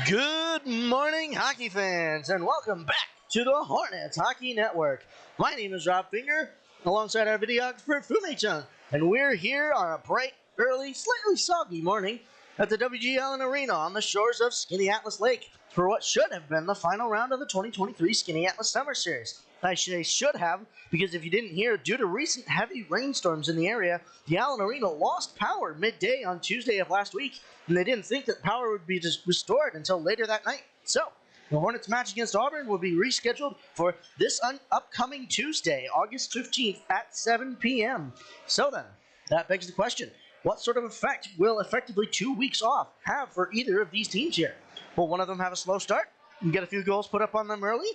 Good morning, hockey fans, and welcome back to the Hornets Hockey Network. My name is Rob Finger, alongside our videographer, Fu-Mei, and we're here on a bright, early, slightly soggy morning at the W.G. Allen Arena on the shores of Skaneateles Lake for what should have been the final round of the 2023 Skaneateles Summer Series. I say should have, because if you didn't hear, due to recent heavy rainstorms in the area, the Allen Arena lost power midday on Tuesday of last week, and they didn't think that power would be restored until later that night. So, the Hornets match against Auburn will be rescheduled for this upcoming Tuesday, August 15th at 7 p.m. So then, that begs the question, what sort of effect will effectively 2 weeks off have for either of these teams here? Will one of them have a slow start and get a few goals put up on them early?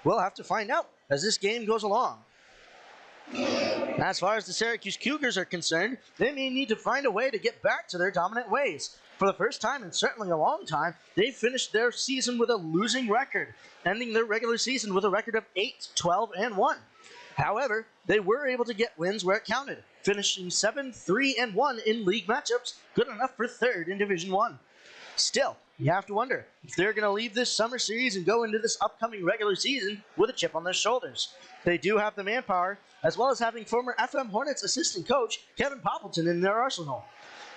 We'll have to find out as this game goes along. As far as the Syracuse Cougars are concerned, they may need to find a way to get back to their dominant ways. For the first time in certainly a long time, they finished their season with a losing record, ending their regular season with a record of 8-12-1. However, they were able to get wins where it counted, finishing 7-3-1 in league matchups, good enough for third in Division I. Still, you have to wonder if they're going to leave this summer series and go into this upcoming regular season with a chip on their shoulders. They do have the manpower, as well as having former FM Hornets assistant coach Kevin Poppleton in their arsenal.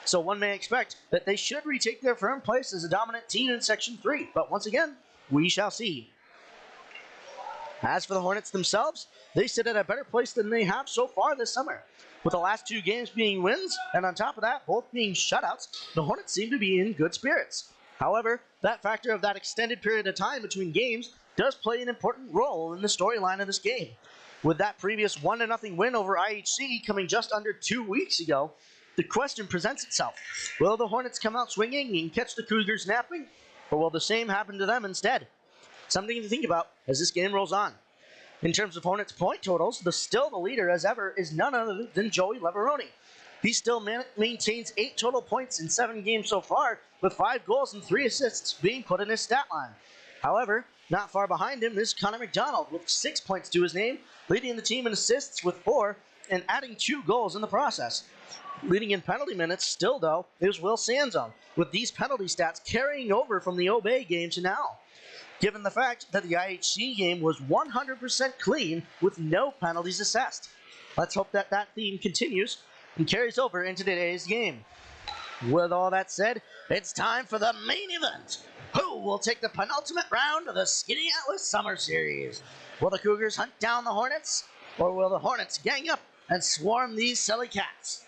So one may expect that they should retake their firm place as a dominant team in Section 3, but once again, we shall see. As for the Hornets themselves, they sit at a better place than they have so far this summer. With the last two games being wins, and on top of that, both being shutouts, the Hornets seem to be in good spirits. However, that factor of that extended period of time between games does play an important role in the storyline of this game. With that previous 1-0 win over IHC coming just under 2 weeks ago, the question presents itself. Will the Hornets come out swinging and catch the Cougars napping, or will the same happen to them instead? Something to think about as this game rolls on. In terms of Hornets point totals, still the leader as ever is none other than Joey Leveroni. He still maintains 8 total points in 7 games so far, with 5 goals and 3 assists being put in his stat line. However, not far behind him is Connor McDonald with 6 points to his name, leading the team in assists with 4 and adding 2 goals in the process. Leading in penalty minutes still, though, is Will Sanzo, with these penalty stats carrying over from the Obey game to now. Given the fact that the IHC game was 100% clean with no penalties assessed. Let's hope that that theme continues and carries over into today's game. With all that said, it's time for the main event. Who will take the penultimate round of the Skaneateles Summer Series? Will the Cougars hunt down the Hornets, or will the Hornets gang up and swarm these silly cats?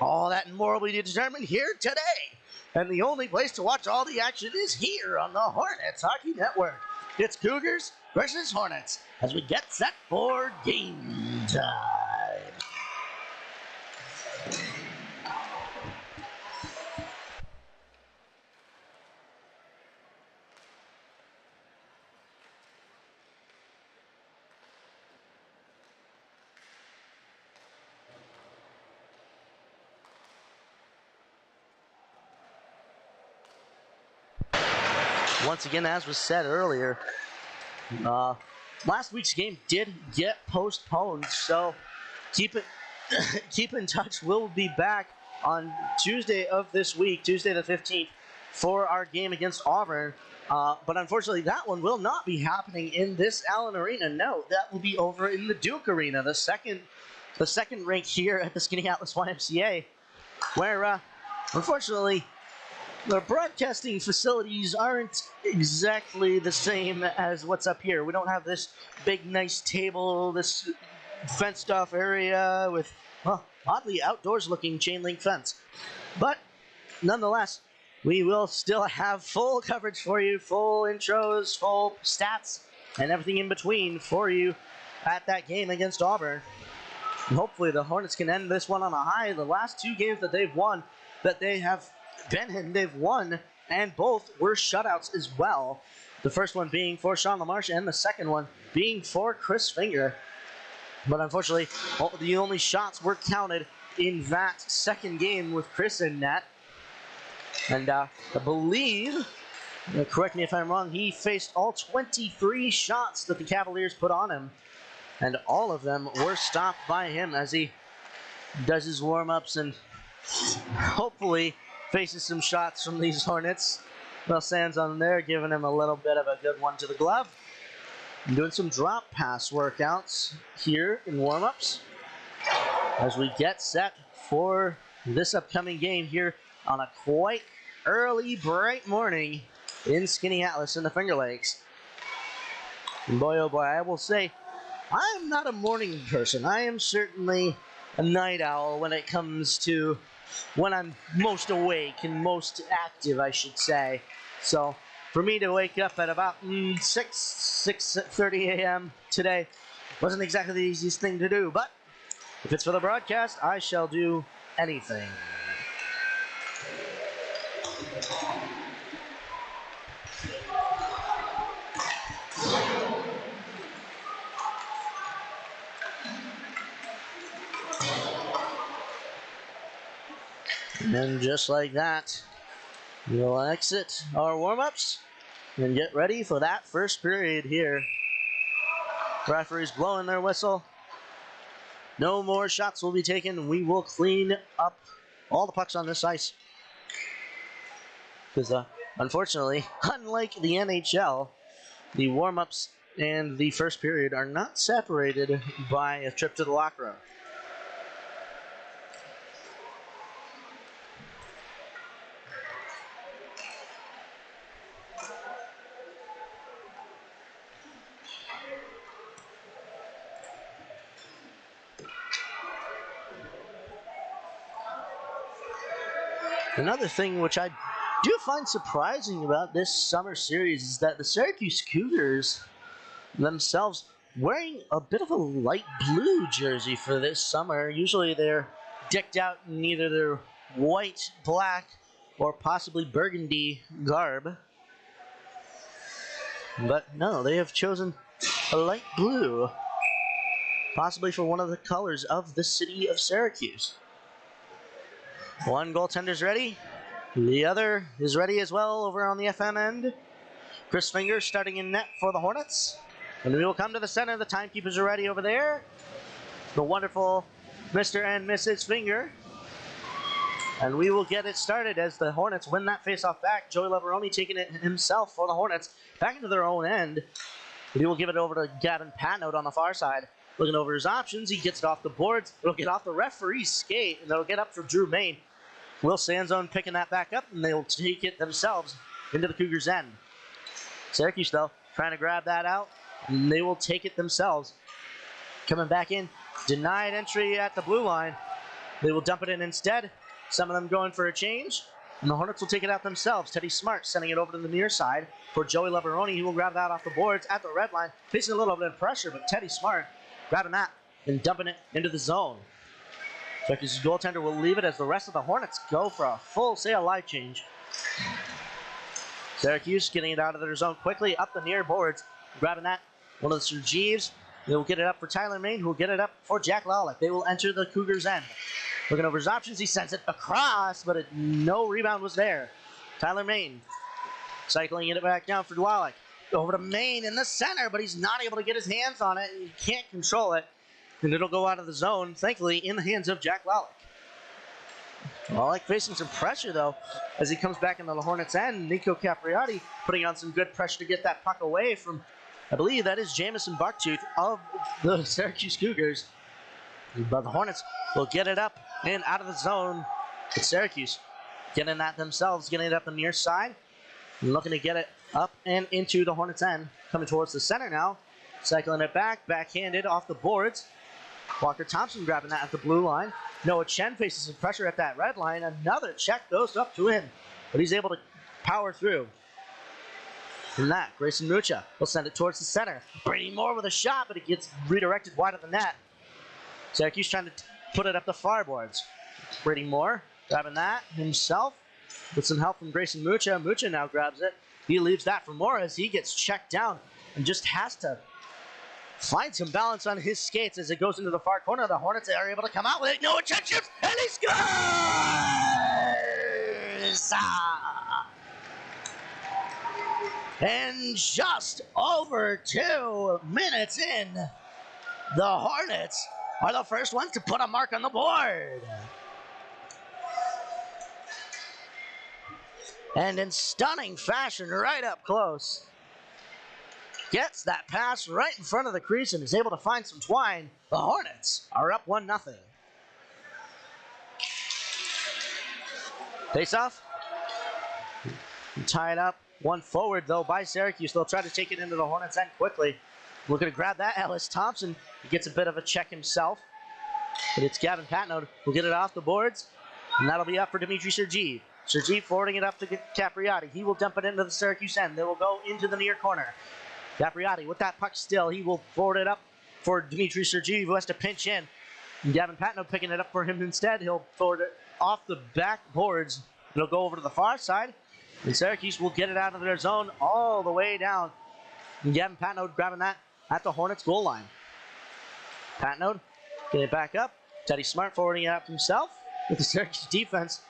All that and more will be determined here today. And the only place to watch all the action is here on the Hornets Hockey Network. It's Cougars versus Hornets as we get set for game time. Once again, as was said earlier, last week's game did get postponed, so keep in touch. We'll be back on Tuesday of this week, Tuesday the 15th, for our game against Auburn. But unfortunately, that one will not be happening in this Allen Arena. No, that will be over in the Duke Arena, the second rink here at the Skaneateles YMCA, where unfortunately, the broadcasting facilities aren't exactly the same as what's up here. We don't have this big, nice table, this fenced-off area with, well, oddly outdoors-looking chain-link fence. But, nonetheless, we will still have full coverage for you, full intros, full stats, and everything in between for you at that game against Auburn. And hopefully the Hornets can end this one on a high. The last 2 games that they've won, that they have they've won, and both were shutouts as well. The first one being for Sean LaMarche, and the second one being for Chris Finger. But unfortunately, the only shots were counted in that second game with Chris in net. And I believe, correct me if I'm wrong, he faced all 23 shots that the Cavaliers put on him. And all of them were stopped by him as he does his warm-ups and hopefully faces some shots from these Hornets. Well, Sands on there, giving him a little bit of a good one to the glove. Doing some drop pass workouts here in warm-ups as we get set for this upcoming game here on a quite early, bright morning in Skaneateles in the Finger Lakes. And boy, oh boy, I will say, I am not a morning person. I am certainly a night owl when it comes to when I'm most awake and most active, I should say. So for me to wake up at about 6:30 a.m. today wasn't exactly the easiest thing to do, but if it's for the broadcast, I shall do anything. And then just like that, we'll exit our warm-ups and get ready for that first period here. Referees blowing their whistle. No more shots will be taken. We will clean up all the pucks on this ice. Because unfortunately, unlike the NHL, the warm-ups and the first period are not separated by a trip to the locker room. Another thing which I do find surprising about this summer series is that the Syracuse Cougars themselves wearing a bit of a light blue jersey for this summer. Usually they're decked out in either their white, black, or possibly burgundy garb. But no, they have chosen a light blue, possibly for one of the colors of the city of Syracuse. One goaltender's ready. The other is ready as well over on the FM end. Chris Finger starting in net for the Hornets. And we will come to the center. The timekeepers are ready over there. The wonderful Mr. and Mrs. Finger. And we will get it started as the Hornets win that faceoff back. Joey Leveroni taking it himself for the Hornets back into their own end. He will give it over to Gavin Patnote on the far side. Looking over his options, he gets it off the boards. It'll get off the referee's skate, and it'll get up for Drew Main. Will Sanzone picking that back up, and they'll take it themselves into the Cougars' end. Syracuse, though, trying to grab that out, and they will take it themselves. Coming back in, denied entry at the blue line. They will dump it in instead. Some of them going for a change, and the Hornets will take it out themselves. Teddy Smart sending it over to the near side for Joey Leveroni. He will grab that off the boards at the red line, facing a little bit of pressure, but Teddy Smart grabbing that and dumping it into the zone. Syracuse's goaltender will leave it as the rest of the Hornets go for a full sail live change. Syracuse getting it out of their zone quickly up the near boards, grabbing that. One of the Sergeeves. They will get it up for Tyler Main, who will get it up for Jack Lawlick. They will enter the Cougars' end. Looking over his options, he sends it across, but no rebound was there. Tyler Main cycling it back down for Lawlick. Over to Main in the center, but he's not able to get his hands on it, and he can't control it. And it'll go out of the zone, thankfully, in the hands of Jack Lawlick. Lawlick facing some pressure, though, as he comes back into the Hornets' end. Nico Capriati putting on some good pressure to get that puck away from, I believe that is Jamison Bucktooth of the Syracuse Cougars. But the Hornets will get it up and out of the zone. It's Syracuse getting that themselves, getting it up the near side. Looking to get it up and into the Hornets' end. Coming towards the center now. Cycling it back, backhanded off the boards. Walker Thompson grabbing that at the blue line. Noah Chen faces some pressure at that red line. Another check goes up to him, but he's able to power through. From that, Grayson Mucha will send it towards the center. Brady Moore with a shot, but it gets redirected wide of the net. Syracuse trying to put it up the far boards. Brady Moore grabbing that himself with some help from Grayson Mucha. Mucha now grabs it. He leaves that for Moore as he gets checked down and just has to find some balance on his skates as it goes into the far corner. The Hornets are able to come out with it. Noah Chen shoots, and he scores! And just over 2 minutes in, the Hornets are the first ones to put a mark on the board. And in stunning fashion, right up close. Gets that pass right in front of the crease and is able to find some twine. The Hornets are up 1-0. Face off. Tied up. One forward, though, by Syracuse. They'll try to take it into the Hornets' end quickly. Looking to grab that, Ellis Thompson. He gets a bit of a check himself. But it's Gavin Patnode who'll get it off the boards. And that'll be up for Dimitri Sergeev. Sergeev forwarding it up to Capriati. He will dump it into the Syracuse end. They will go into the near corner. Capriati with that puck still. He will forward it up for Dimitri Sergeev, who has to pinch in. And Gavin Patnode picking it up for him instead. He'll forward it off the back boards. It'll go over to the far side. And Syracuse will get it out of their zone all the way down. And Gavin Patnode grabbing that at the Hornets goal line. Patnode getting it back up. Teddy Smart forwarding it up himself with the Syracuse defense.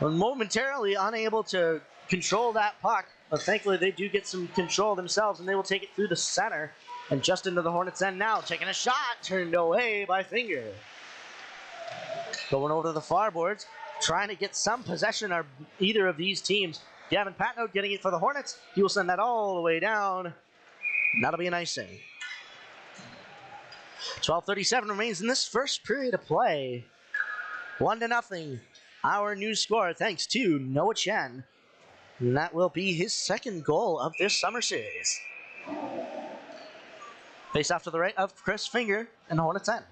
Momentarily unable to control that puck. But thankfully they do get some control themselves and they will take it through the center. And just into the Hornets end now. Taking a shot. Turned away by Finger. Going over to the far boards. Trying to get some possession of either of these teams. Gavin Patnode getting it for the Hornets. He will send that all the way down. And that'll be an icing. 12:37 remains in this first period of play. 1-0. Our new score thanks to Noah Chen. And that will be his second goal of this summer series. Face off to the right of Chris Finger and Hornets end.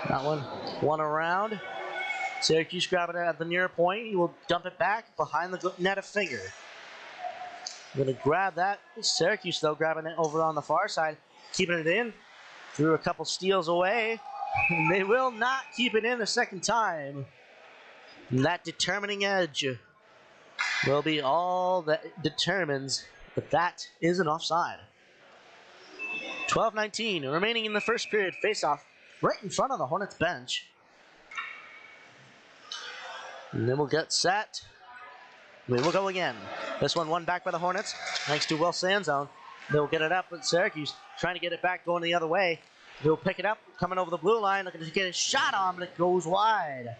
That one around. Syracuse grabbing it at the near point. He will dump it back behind the net of Finger. Going to grab that. Syracuse, though, grabbing it over on the far side. Keeping it in. Threw a couple steals away. And they will not keep it in a second time. And that determining edge will be all that determines that that is an offside. 12:19 remaining in the first period. Face-off right in front of the Hornets bench. And then we'll get set. We will go again. This one won back by the Hornets, thanks to Will Sanzone. They'll get it up with Syracuse, trying to get it back going the other way. They'll pick it up, coming over the blue line, looking to get a shot on, but it goes wide.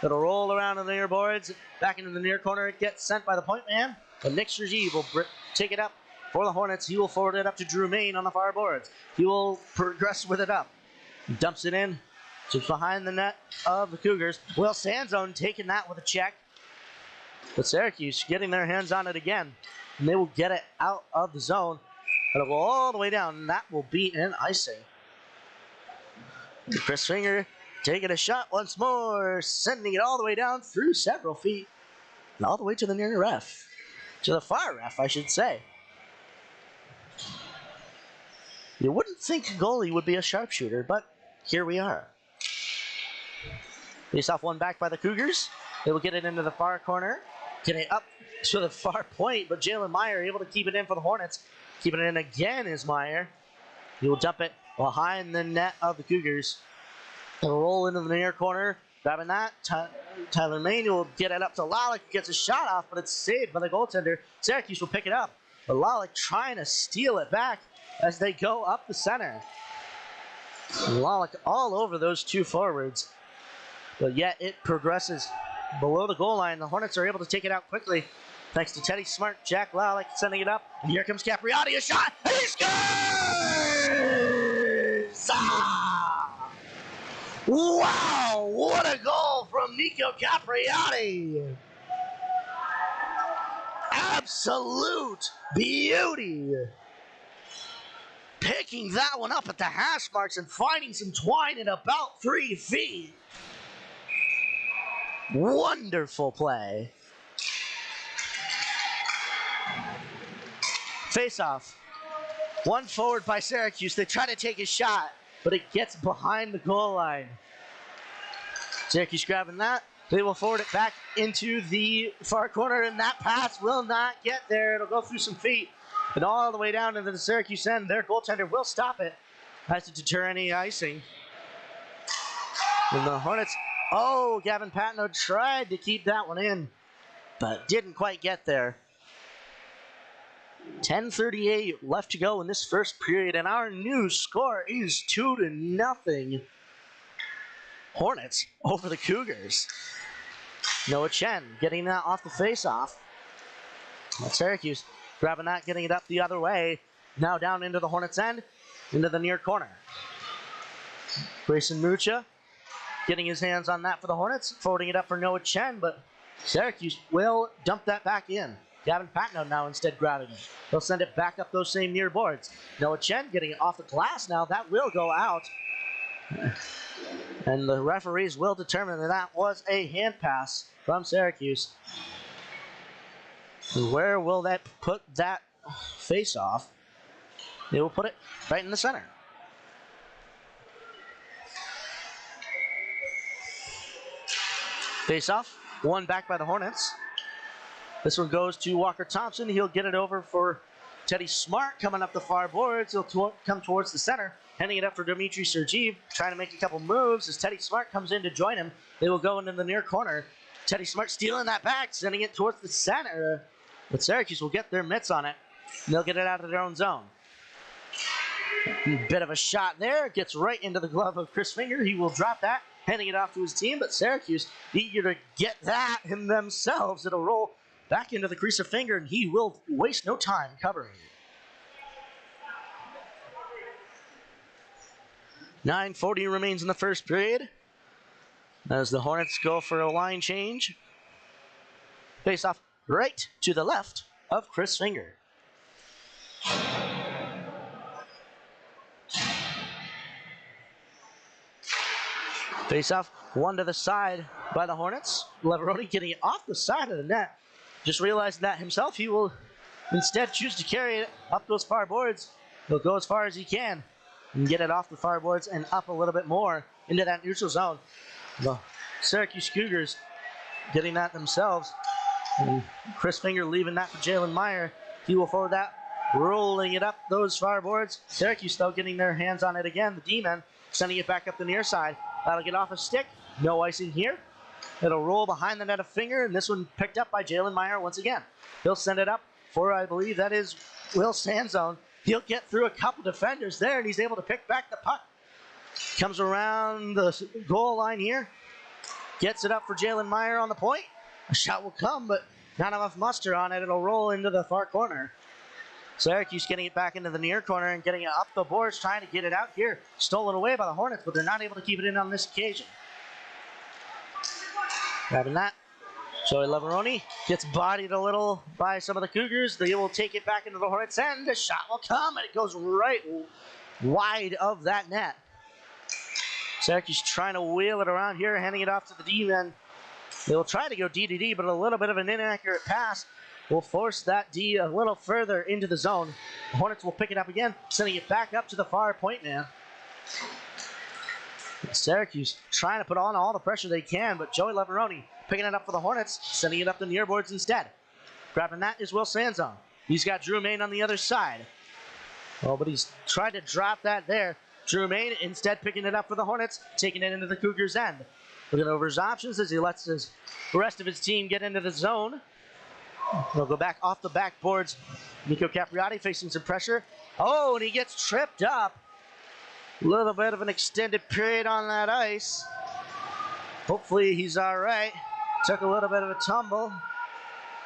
It'll roll around the near boards, back into the near corner. It gets sent by the point man, but Nick Sergeev will take it up for the Hornets. He will forward it up to Drew Main on the far boards. He will progress with it up. Dumps it in to behind the net of the Cougars. Will Sanzone taking that with a check. But Syracuse getting their hands on it again. And they will get it out of the zone. It'll go all the way down, and that will be an icing. Chris Finger taking a shot once more, sending it all the way down through several feet. And all the way to the near ref. To the far ref, I should say. You wouldn't think a goalie would be a sharpshooter, but here we are. Face off one back by the Cougars. They will get it into the far corner. Getting it up to the far point, but Jalen Meyer able to keep it in for the Hornets. Keeping it in again is Meyer. He will dump it behind the net of the Cougars. He'll roll into the near corner. Grabbing that. Tyler Main will get it up to Lalick. Gets a shot off, but it's saved by the goaltender. Syracuse will pick it up. But Lalick trying to steal it back as they go up the center. Lalick all over those two forwards. But yet it progresses below the goal line. The Hornets are able to take it out quickly. Thanks to Teddy Smart, Jack Lalick sending it up. And here comes Capriati, a shot, and he scores! Ah! Wow, what a goal from Nico Capriati! Absolute beauty! Picking that one up at the hash marks and finding some twine at about 3 feet. Wonderful play. Face-off. One forward by Syracuse. They try to take a shot, but it gets behind the goal line. Syracuse grabbing that. They will forward it back into the far corner, and that pass will not get there. It'll go through some feet and all the way down into the Syracuse end. Their goaltender will stop it. Has to deter any icing. And the Hornets, Gavin Patnode tried to keep that one in, but didn't quite get there. 10:38 left to go in this first period, and our new score is 2-0. Hornets over the Cougars. Noah Chen getting that off the face-off. Syracuse grabbing that, getting it up the other way. Now down into the Hornets' end, into the near corner. Grayson Mucha getting his hands on that for the Hornets, forwarding it up for Noah Chen, but Syracuse will dump that back in. Gavin Patno now instead grabbing it. They'll send it back up those same near boards. Noah Chen getting it off the glass now. That will go out. And the referees will determine that that was a hand pass from Syracuse. And where will that put that face off? They will put it right in the center. Face off, one back by the Hornets. This one goes to Walker Thompson. He'll get it over for Teddy Smart coming up the far boards. He'll come towards the center, handing it up for Dmitry Sergeev, trying to make a couple moves. As Teddy Smart comes in to join him, they will go into the near corner. Teddy Smart stealing that back, sending it towards the center. But Syracuse will get their mitts on it, and they'll get it out of their own zone. Bit of a shot there. Gets right into the glove of Chris Finger. He will drop that, handing it off to his team, but Syracuse eager to get that in themselves. It'll roll back into the crease of Finger, and he will waste no time covering it. 9:40 remains in the first period as the Hornets go for a line change. Face off right to the left of Chris Finger. Face off one to the side by the Hornets. Leveroni getting it off the side of the net. Just realized that himself. He will instead choose to carry it up those far boards. He'll go as far as he can and get it off the far boards and up a little bit more into that neutral zone. The Syracuse Cougars getting that themselves. And Chris Finger leaving that for Jalen Meyer. He will forward that, rolling it up those far boards. Syracuse, though, getting their hands on it again. The D-men sending it back up the near side. That'll get off a stick. No icing here. It'll roll behind the net of Finger, and this one picked up by Jalen Meyer once again. He'll send it up for, I believe, that is Will Sanzone. He'll get through a couple defenders there, and he's able to pick back the puck. Comes around the goal line here. Gets it up for Jalen Meyer on the point. A shot will come, but not enough muster on it. It'll roll into the far corner. Syracuse getting it back into the near corner and getting it up the boards, trying to get it out here. Stolen away by the Hornets, but they're not able to keep it in on this occasion. Grabbing that. Joey Leveroni gets bodied a little by some of the Cougars. They will take it back into the Hornets' end. The shot will come, and it goes right wide of that net. Syracuse trying to wheel it around here, handing it off to the D-men. They will try to go D-to-D, but a little bit of an inaccurate pass will force that D a little further into the zone. The Hornets will pick it up again, sending it back up to the far point man. Syracuse trying to put on all the pressure they can, but Joey Leveroni picking it up for the Hornets, sending it up the near boards instead. Grabbing that is Will Sanzone. He's got Drew Main on the other side. Oh, but he's tried to drop that there. Drew Main instead picking it up for the Hornets, taking it into the Cougars' end. Looking over his options as he lets the rest of his team get into the zone. They'll go back off the backboards. Nico Capriati facing some pressure. Oh, and he gets tripped up. A little bit of an extended period on that ice. Hopefully he's all right. Took a little bit of a tumble.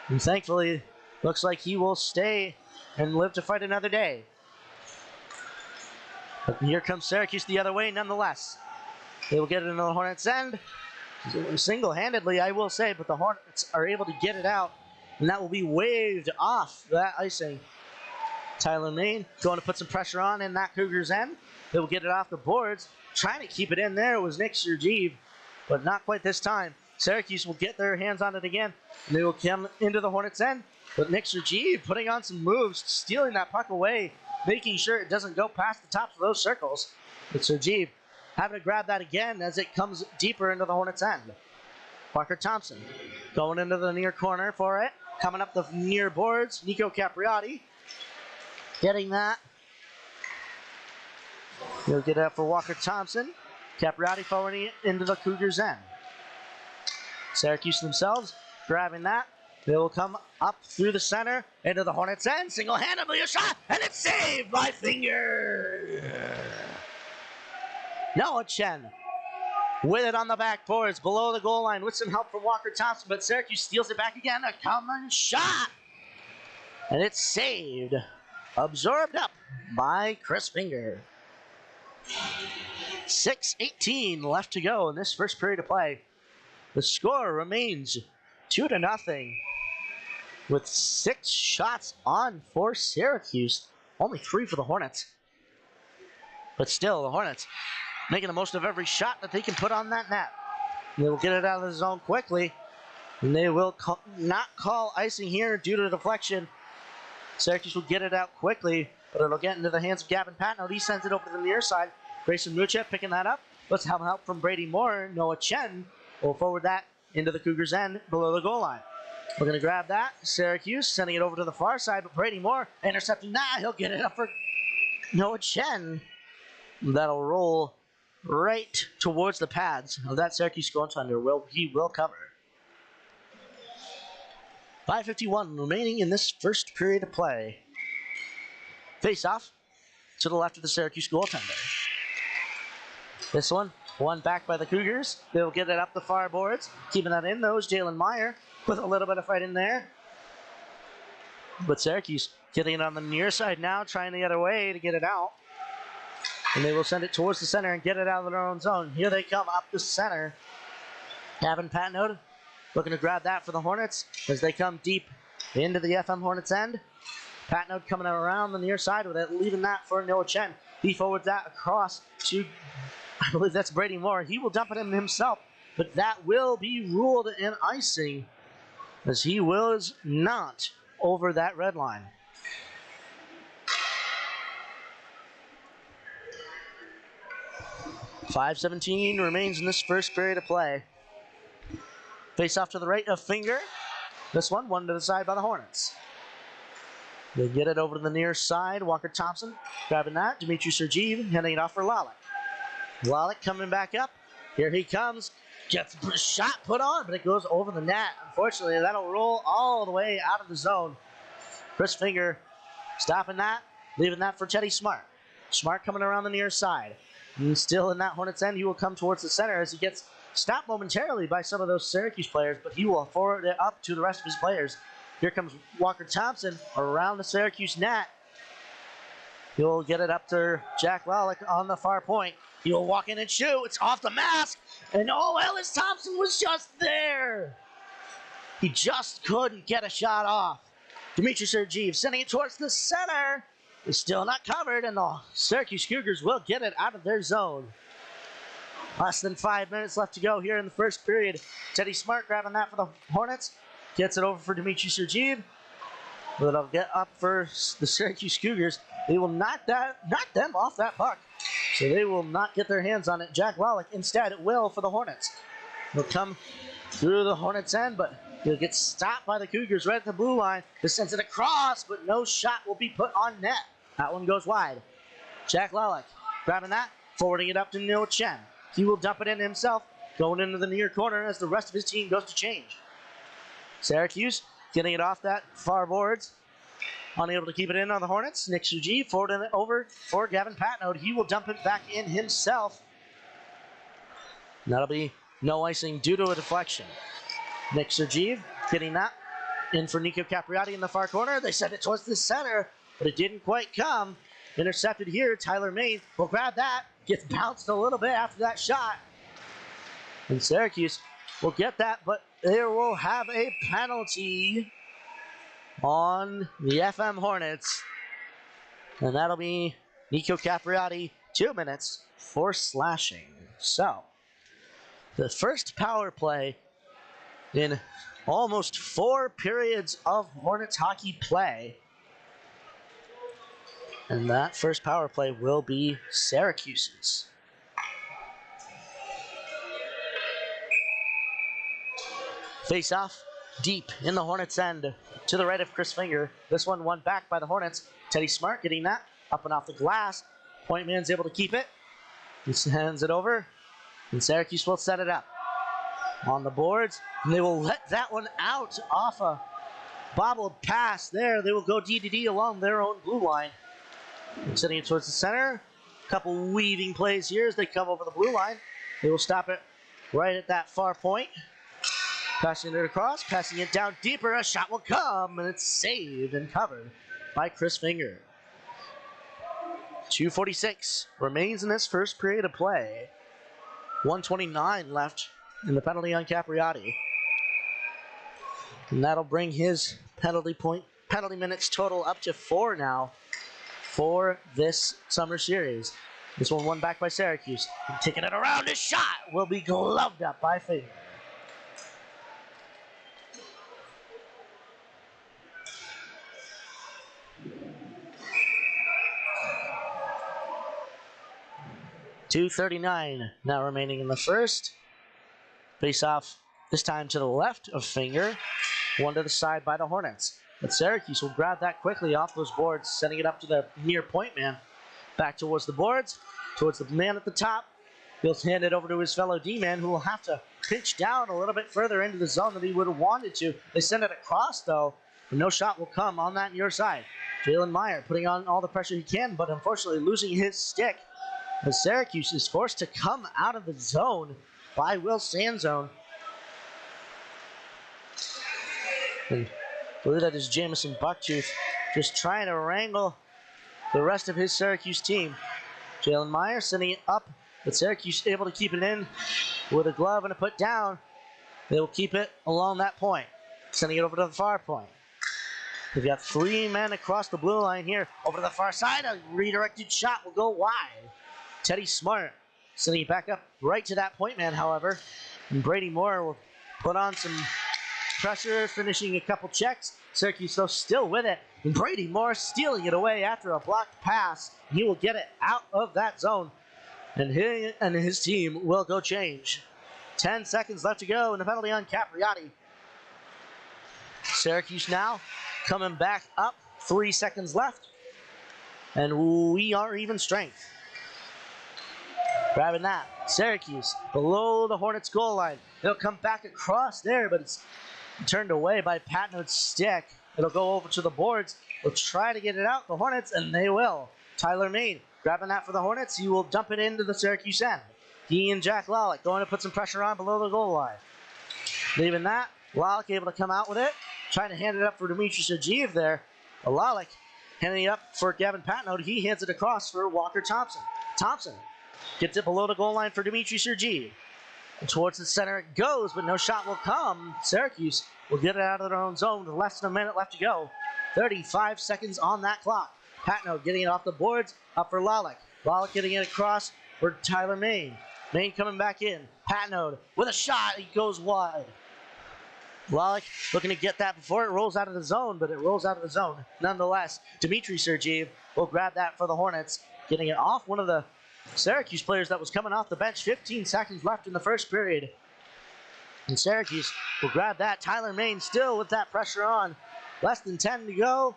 And thankfully, looks like he will stay and live to fight another day. But here comes Syracuse the other way nonetheless. They will get it into the Hornets' end. Single-handedly, I will say, but the Hornets are able to get it out. And that will be waved off that icing. Tyler Main going to put some pressure on in that Cougars' end. They will get it off the boards. Trying to keep it in there was Nick Sergeev, but not quite this time. Syracuse will get their hands on it again, and they will come into the Hornets' end. But Nick Sergeev putting on some moves, stealing that puck away, making sure it doesn't go past the tops of those circles. But Sergeev having to grab that again as it comes deeper into the Hornets' end. Walker Thompson going into the near corner for it. Coming up the near boards, Nico Capriati getting that. He'll get it up for Walker Thompson. Capriati forwarding it into the Cougars' end. Syracuse themselves grabbing that. They will come up through the center into the Hornets' end. Single-handedly a shot, and it's saved by Finger. Noah Chen with it on the backboards, below the goal line, with some help from Walker Thompson, but Syracuse steals it back again. A common shot! And it's saved. Absorbed up by Chris Finger. 6:18 left to go in this first period of play. The score remains 2-0 with 6 shots on for Syracuse. Only 3 for the Hornets. But still, the Hornets making the most of every shot that they can put on that net. They will get it out of the zone quickly. And they will not call icing here due to the deflection. Syracuse will get it out quickly, but it'll get into the hands of Gavin Patnow. He sends it over to the near side. Grayson Mucha picking that up. Let's have help from Brady Moore. Noah Chen will forward that into the Cougars' end below the goal line. We're going to grab that. Syracuse sending it over to the far side, but Brady Moore intercepting that. He'll get it up for Noah Chen. That'll roll right towards the pads of that Syracuse goaltender. He will cover. 5:51 remaining in this first period of play. Face off to the left of the Syracuse goaltender. This one back by the Cougars. They'll get it up the far boards. Keeping that in, though, is Jalen Meyer with a little bit of fight in there. But Syracuse getting it on the near side now, trying to get away to get it out. And they will send it towards the center and get it out of their own zone. Here they come up the center. Gavin Patnow looking to grab that for the Hornets as they come deep into the FM Hornets end. Patnow coming around the near side with it, leaving that for Noah Chen. He forwards that across to, I believe that's Brady Moore. He will dump it in himself, but that will be ruled in icing as he was not over that red line. .5:17 remains in this first period of play. Face off to the right of Finger. This one to the side by the Hornets. They get it over to the near side. Walker Thompson grabbing that. Dimitri Sergeev handing it off for Lalick. Lalick coming back up. Here he comes. Gets a shot put on, but it goes over the net. Unfortunately, that'll roll all the way out of the zone. Chris Finger stopping that, leaving that for Teddy Smart. Smart coming around the near side. And still in that Hornets end, he will come towards the center as he gets stopped momentarily by some of those Syracuse players, but he will forward it up to the rest of his players. Here comes Walker Thompson around the Syracuse net. He'll get it up to Jack Lalick on the far point. He will walk in and shoot. It's off the mask. And oh, Ellis Thompson was just there. He just couldn't get a shot off. Dimitri Sergeev sending it towards the center. It's still not covered, and the Syracuse Cougars will get it out of their zone. Less than 5 minutes left to go here in the first period. Teddy Smart grabbing that for the Hornets. Gets it over for Dimitri Sergeev. But it'll get up for the Syracuse Cougars. They will knock them off that puck. So they will not get their hands on it. Jack Lalick instead will for the Hornets. He'll come through the Hornets end, but he'll get stopped by the Cougars right at the blue line. This sends it across, but no shot will be put on net. That one goes wide. Jack Lalick grabbing that, forwarding it up to Noah Chen. He will dump it in himself, going into the near corner as the rest of his team goes to change. Syracuse getting it off that far boards. Unable to keep it in on the Hornets. Nick Sergeev forwarding it over for Gavin Patnow. He will dump it back in himself. And that'll be no icing due to a deflection. Nick Sergeev getting that in for Nico Capriati in the far corner. They send it towards the center, but it didn't quite come. Intercepted here. Tyler May will grab that. Gets bounced a little bit after that shot. And Syracuse will get that, but they will have a penalty on the FM Hornets. And that'll be Nico Capriati, 2 minutes for slashing. So, the first power play in almost 4 periods of Hornets hockey play. And that first power play will be Syracuse's. Face off deep in the Hornets end to the right of Chris Finger. This one won back by the Hornets. Teddy Smart getting that up and off the glass. Point man's able to keep it. He hands it over, and Syracuse will set it up on the boards. And they will let that one out off a bobbled pass there. They will go D-to-D along their own blue line. And sending it towards the center. A couple weaving plays here as they come over the blue line. They will stop it right at that far point. Passing it across, passing it down deeper. A shot will come, and it's saved and covered by Chris Finger. 2:46 remains in this first period of play. 1:29 left in the penalty on Capriati. And that'll bring his penalty minutes total up to 4 now for this summer series. This one won back by Syracuse. And taking it around, his shot will be gloved up by Finger. .239 now remaining in the first. Face off this time to the left of Finger. One to the side by the Hornets. But Syracuse will grab that quickly off those boards, sending it up to the near point man. Back towards the boards, towards the man at the top. He'll hand it over to his fellow D-man, who will have to pinch down a little bit further into the zone than he would have wanted to. They send it across, though, and no shot will come on that near side. Jalen Meyer putting on all the pressure he can, but unfortunately losing his stick. As Syracuse is forced to come out of the zone by Will Sanzone. And I believe that is Jamison Bucktooth just trying to wrangle the rest of his Syracuse team. Jalen Meyer sending it up, but Syracuse able to keep it in with a glove and a put down. They will keep it along that point, sending it over to the far point. We've got 3 men across the blue line here. Over to the far side, a redirected shot will go wide. Teddy Smart sending it back up right to that point man, however. And Brady Moore will put on some pressure, finishing a couple checks. Syracuse, though, still with it. And Brady Moore stealing it away after a blocked pass. He will get it out of that zone. And he and his team will go change. 10 seconds left to go, and the penalty on Capriati. Syracuse now coming back up. 3 seconds left. And we are even strength. Grabbing that. Syracuse below the Hornets goal line. It'll come back across there, but it's turned away by Patnode's stick. It'll go over to the boards. They'll try to get it out, the Hornets, and they will. Tyler Main grabbing that for the Hornets. He will dump it into the Syracuse end. He and Jack Lalick going to put some pressure on below the goal line. Leaving that. Lalick able to come out with it. Trying to hand it up for Dimitri Sergeev there. Lalick handing it up for Gavin Patnode. He hands it across for Walker Thompson. Thompson gets it below the goal line for Dimitri Sergeev. And towards the center it goes, but no shot will come. Syracuse will get it out of their own zone with less than a minute left to go. 35 seconds on that clock. Patnode getting it off the boards, up for Lalick. Lalick getting it across for Tyler Main. Main coming back in. Patnode with a shot. He goes wide. Lalick looking to get that before it rolls out of the zone, but it rolls out of the zone nonetheless. Dimitri Sergeev will grab that for the Hornets, getting it off one of the Syracuse players that was coming off the bench. 15 seconds left in the first period. And Syracuse will grab that. Tyler Main still with that pressure on. Less than 10 to go.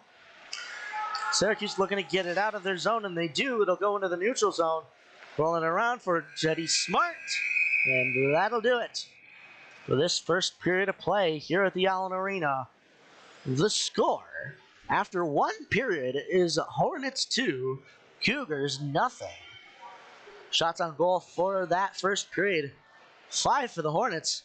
Syracuse looking to get it out of their zone, and they do. It'll go into the neutral zone. Rolling around for Teddy Smart. And that'll do it for this first period of play here at the Allen Arena. The score after 1 period is Hornets 2, Cougars nothing. Shots on goal for that first period. 5 for the Hornets,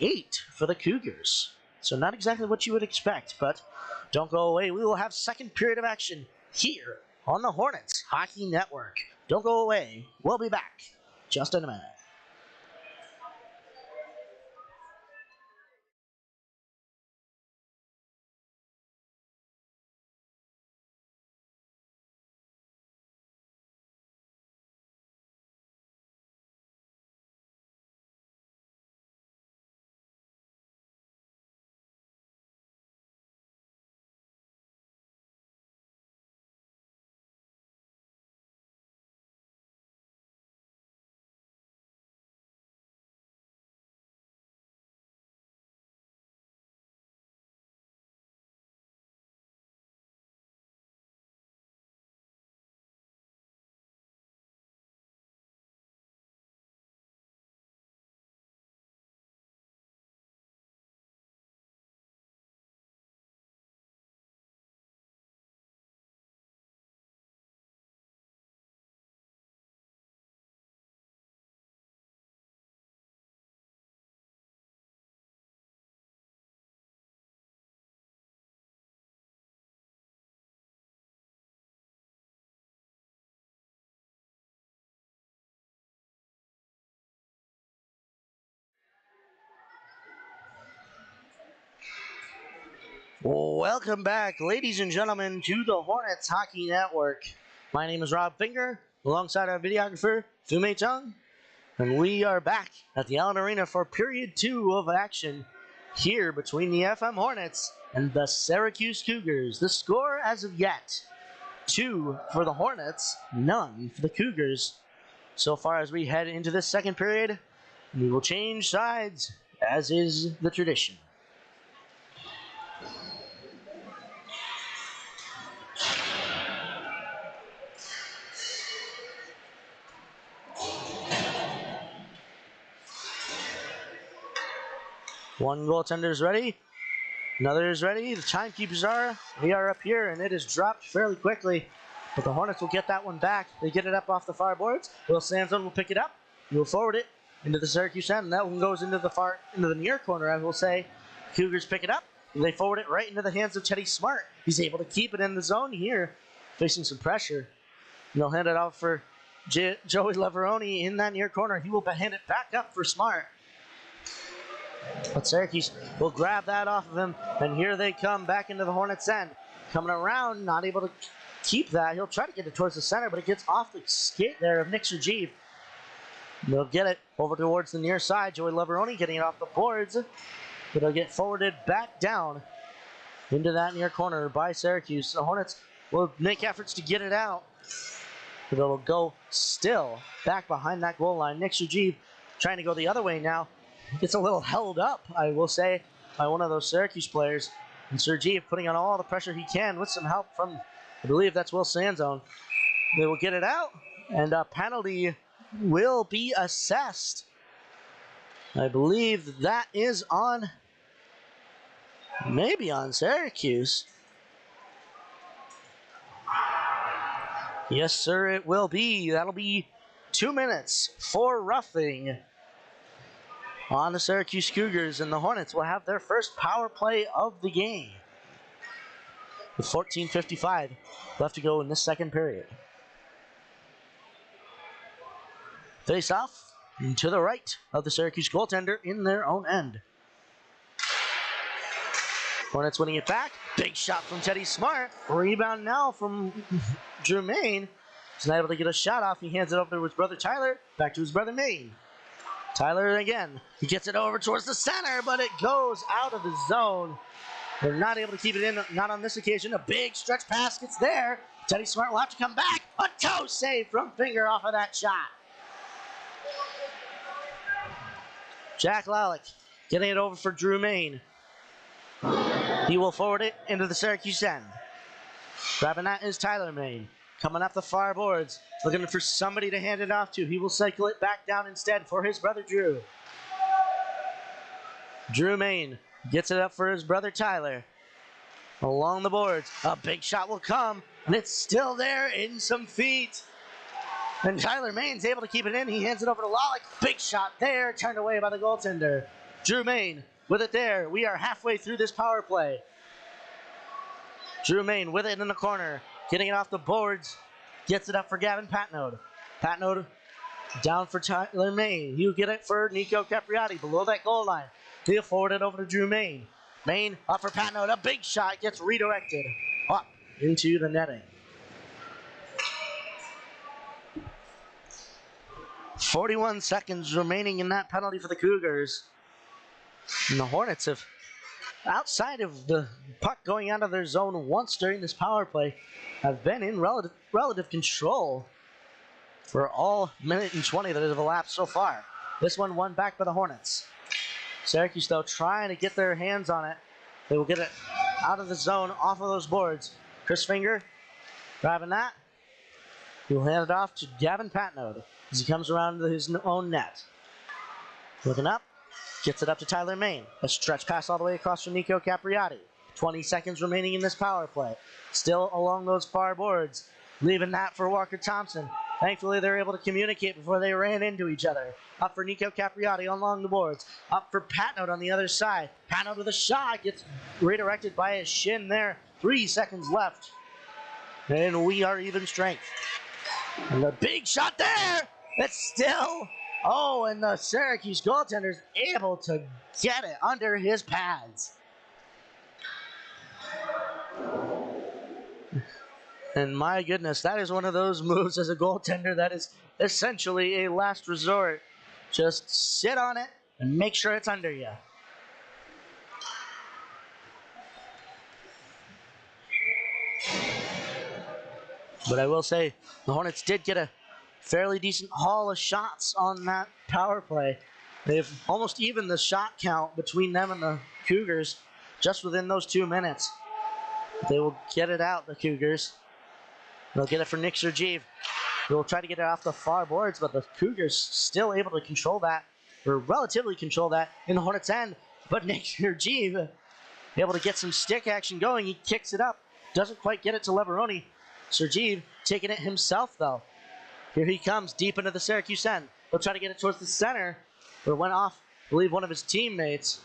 8 for the Cougars. So not exactly what you would expect, but don't go away. We will have second period of action here on the Hornets Hockey Network. Don't go away. We'll be back just in a minute. Welcome back, ladies and gentlemen, to the Hornets Hockey Network. My name is Rob Finger, alongside our videographer, Fu-Mei Tung, and we are back at the Allen Arena for Period 2 of action here between the FM Hornets and the Syracuse Cougars. The score as of yet, 2 for the Hornets, none for the Cougars. So far as we head into this second period, we will change sides, as is the tradition. One goaltender is ready. Another is ready. The timekeepers are. We are up here, and it is dropped fairly quickly. But the Hornets will get that one back. They get it up off the far boards. Will Sanson will pick it up. He will forward it into the Syracuse end. And that one goes into the near corner, I will say. Cougars pick it up. They forward it right into the hands of Teddy Smart. He's able to keep it in the zone here, facing some pressure. And they'll hand it out for Joey Leveroni in that near corner. He will hand it back up for Smart. But Syracuse will grab that off of him, and here they come back into the Hornets' end. Coming around, not able to keep that. He'll try to get it towards the center, but it gets off the skate there of Nick Sergeev. They'll get it over towards the near side. Joey Leveroni getting it off the boards. But it'll get forwarded back down into that near corner by Syracuse. The Hornets will make efforts to get it out, but it'll go still back behind that goal line. Nick Sergeev trying to go the other way now. Gets a little held up, I will say, by one of those Syracuse players. And Sergeev putting on all the pressure he can with some help from, I believe that's Will Sanzone. They will get it out, and a penalty will be assessed. I believe that is on, maybe on Syracuse. Yes, sir, it will be. That'll be 2 minutes for roughing on the Syracuse Cougars, and the Hornets will have their first power play of the game with 14:55 left to go in this second period. Face off to the right of the Syracuse goaltender in their own end. Hornets winning it back. Big shot from Teddy Smart. Rebound now from Drew Mayne. He's not able to get a shot off. He hands it over to his brother Tyler. Back to his brother Mayne. Tyler again. He gets it over towards the center, but it goes out of the zone. They're not able to keep it in, not on this occasion. A big stretch pass gets there. Teddy Smart will have to come back. A toe save from Finger off of that shot. Jack Lalick getting it over for Drew Mayne. He will forward it into the Syracuse end. Grabbing that is Tyler Mayne. Coming up the far boards, looking for somebody to hand it off to. He will cycle it back down instead for his brother Drew. Drew Mayne gets it up for his brother Tyler. Along the boards, a big shot will come, and it's still there in some feet. And Tyler Mayne's able to keep it in. He hands it over to Lalick. Big shot there, turned away by the goaltender. Drew Mayne with it there. We are halfway through this power play. Drew Mayne with it in the corner. Getting it off the boards, gets it up for Gavin Patnode. Patnode down for Tyler Mayne. He'll get it for Nico Capriati below that goal line. He'll forward it over to Drew Mayne. Mayne up for Patnode. A big shot gets redirected up into the netting. 41 seconds remaining in that penalty for the Cougars. And the Hornets have, outside of the puck going out of their zone once during this power play, have been in relative control for all minute and 20 that have elapsed so far. This one won back by the Hornets. Syracuse, though, trying to get their hands on it. They will get it out of the zone, off of those boards. Chris Finger grabbing that. He will hand it off to Gavin Patnode as he comes around to his own net. Looking up, gets it up to Tyler Mayne. A stretch pass all the way across from Nico Capriati. 20 seconds remaining in this power play. Still along those far boards. Leaving that for Walker Thompson. Thankfully, they're able to communicate before they ran into each other. Up for Nico Capriati along the boards. Up for Patnode on the other side. Patnode with a shot. Gets redirected by his shin there. 3 seconds left. And we are even strength. And the big shot there. It's still... Oh, and the Syracuse goaltender's able to get it under his pads. And my goodness, that is one of those moves as a goaltender that is essentially a last resort. Just sit on it and make sure it's under you. But I will say, the Hornets did get a fairly decent haul of shots on that power play. They've almost evened the shot count between them and the Cougars just within those 2 minutes. They will get it out, the Cougars. They'll get it for Nick Sergeev. They'll try to get it off the far boards, but the Cougars still able to control that, or relatively control that, in the Hornets' end. But Nick Sergeev able to get some stick action going. He kicks it up. Doesn't quite get it to Leveroni. Sergeev taking it himself, though. Here he comes, deep into the Syracuse end. He'll try to get it towards the center, but it went off, I believe, one of his teammates.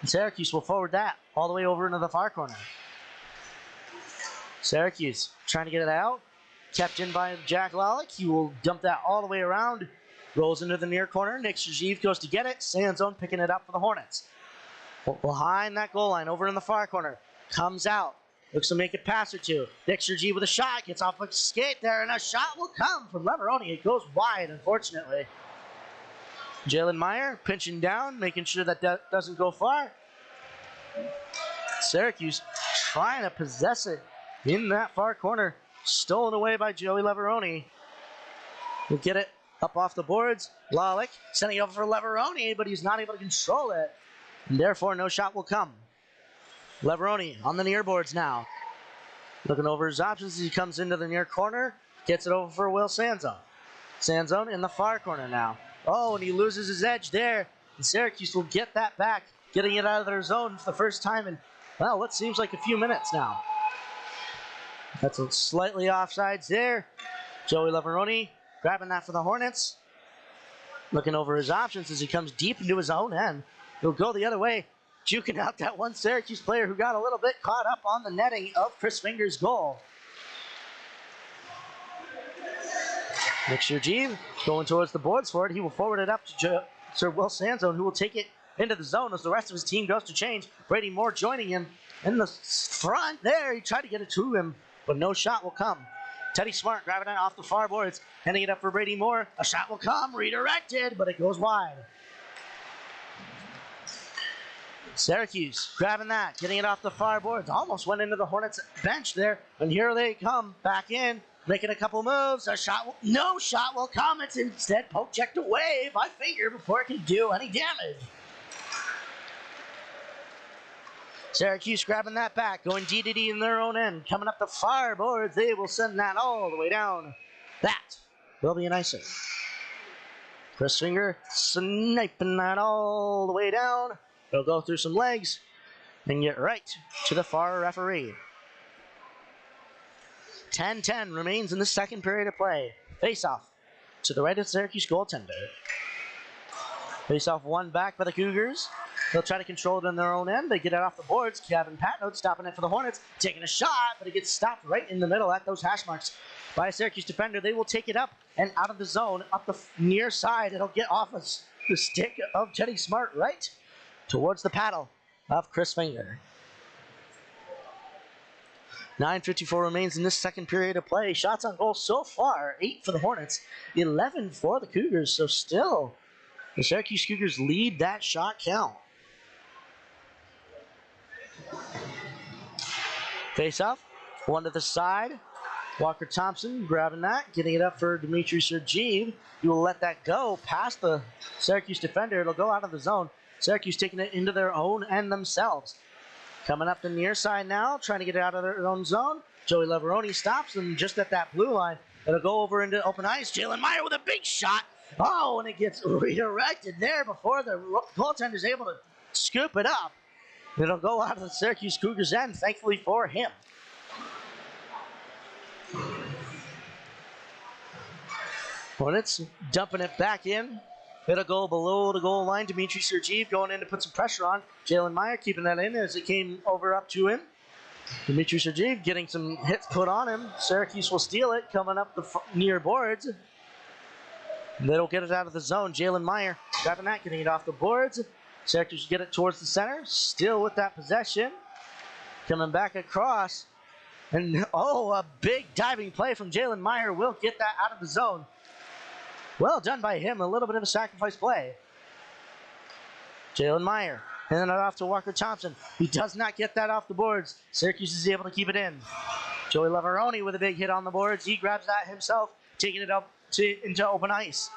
And Syracuse will forward that all the way over into the far corner. Syracuse trying to get it out. Kept in by Jack Lalick. He will dump that all the way around. Rolls into the near corner. Nick Sergeev goes to get it. Sandzone picking it up for the Hornets. Behind that goal line, over in the far corner. Comes out. Looks to make a pass or two. Nick Sergeev with a shot. Gets off a skate there, and a shot will come from Leveroni. It goes wide, unfortunately. Jalen Meyer pinching down, making sure that doesn't go far. Syracuse trying to possess it in that far corner. Stolen away by Joey Leveroni. We'll get it up off the boards. Lalick sending it over for Leveroni, but he's not able to control it. And therefore, no shot will come. Leveroni on the near boards now. Looking over his options as he comes into the near corner. Gets it over for Will Sandzone. Sandzone in the far corner now. Oh, and he loses his edge there. And Syracuse will get that back, getting it out of their zone for the first time in, well, what seems like a few minutes now. That's a slightly offsides there. Joey Leveroni grabbing that for the Hornets. Looking over his options as he comes deep into his own end. He'll go the other way, juking out that one Syracuse player who got a little bit caught up on the netting of Chris Finger's goal. Nick Sergeev going towards the boards for it. He will forward it up to Sir Will Sandzone, who will take it into the zone as the rest of his team goes to change. Brady Moore joining him in the front there. He tried to get it to him, but no shot will come. Teddy Smart grabbing it off the far boards, handing it up for Brady Moore. A shot will come, redirected, but it goes wide. Syracuse grabbing that, getting it off the far boards. Almost went into the Hornets bench there, and here they come back in, making a couple moves. No shot will come. It's instead poke checked away by Finger before it can do any damage. Syracuse grabbing that back, going D-to-D in their own end. Coming up the far boards, they will send that all the way down. That will be an icer. Chris Finger sniping that all the way down. It'll go through some legs and get right to the far referee. 10-10 remains in the second period of play. Face-off to the right of the Syracuse goaltender. Face-off won back by the Cougars. They'll try to control it in their own end. They get it off the boards. Kevin Patnode stopping it for the Hornets. Taking a shot, but it gets stopped right in the middle at those hash marks by a Syracuse defender. They will take it up and out of the zone, up the near side. It'll get off of the stick of Teddy Smart right towards the paddle of Chris Finger. 9:54 remains in this second period of play. Shots on goal so far, 8 for the Hornets, 11 for the Cougars. So still, the Syracuse Cougars lead that shot count. Face-off, one to the side. Walker Thompson grabbing that, getting it up for Dmitry Sergeev. He will let that go past the Syracuse defender. It'll go out of the zone. Syracuse taking it into their own end themselves. Coming up the near side now, trying to get it out of their own zone. Joey Leveroni stops them just at that blue line. It'll go over into open ice. Jalen Meyer with a big shot. Oh, and it gets redirected there before the goaltender is able to scoop it up. It'll go out of the Syracuse Cougars end, thankfully for him. Hornets dumping it back in. It'll go below the goal line. Dmitry Sergeev going in to put some pressure on. Jalen Meyer keeping that in as it came over up to him. Dmitry Sergeev getting some hits put on him. Syracuse will steal it coming up the near boards. They'll get it out of the zone. Jalen Meyer grabbing that, getting it off the boards. Syracuse get it towards the center. Still with that possession. coming back across. And, oh, a big diving play from Jalen Meyer will get that out of the zone. Well done by him. A little bit of a sacrifice play. Jalen Meyer handing it off to Walker Thompson. He does not get that off the boards. Syracuse is able to keep it in. Joey Lavaroni with a big hit on the boards. He grabs that himself, taking it up into open ice.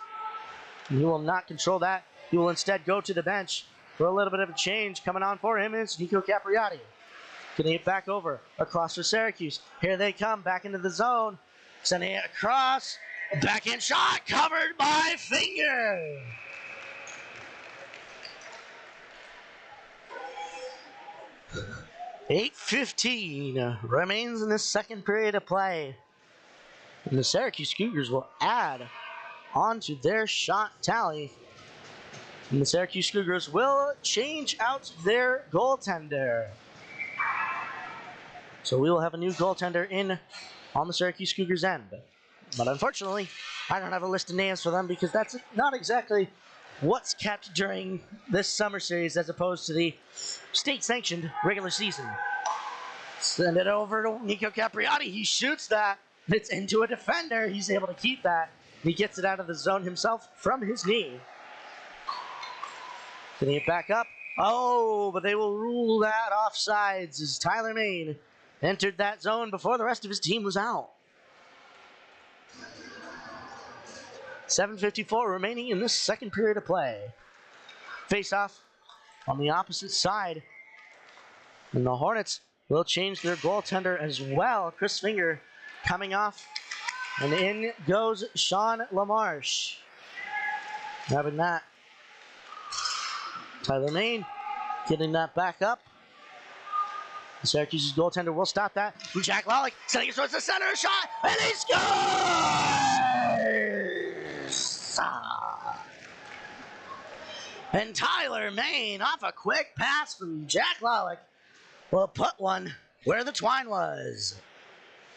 And he will not control that. He will instead go to the bench for a little bit of a change. Coming on for him is Nico Capriati. Getting it back over across for Syracuse. Here they come back into the zone. Sending it across. Backhand shot covered by Finger. .8:15 remains in the second period of play. And the Syracuse Cougars will add onto their shot tally. And the Syracuse Cougars will change out their goaltender. So we will have a new goaltender in on the Syracuse Cougars end. But unfortunately, I don't have a list of names for them because that's not exactly what's kept during this summer series as opposed to the state-sanctioned regular season. Send it over to Nico Capriati. He shoots that. It's into a defender. He's able to keep that. He gets it out of the zone himself from his knee. Getting it back up. Oh, but they will rule that offsides as Tyler Main entered that zone before the rest of his team was out. 7:54 remaining in this second period of play. Face-off on the opposite side. And the Hornets will change their goaltender as well. Chris Finger coming off. And in goes Sean LaMarche. Having that. Tyler Main getting that back up. The Syracuse's goaltender will stop that. Jack Lalick setting it towards the center, shot, and he scores! And Tyler Main, off a quick pass from Jack Lalick, will put one where the twine was.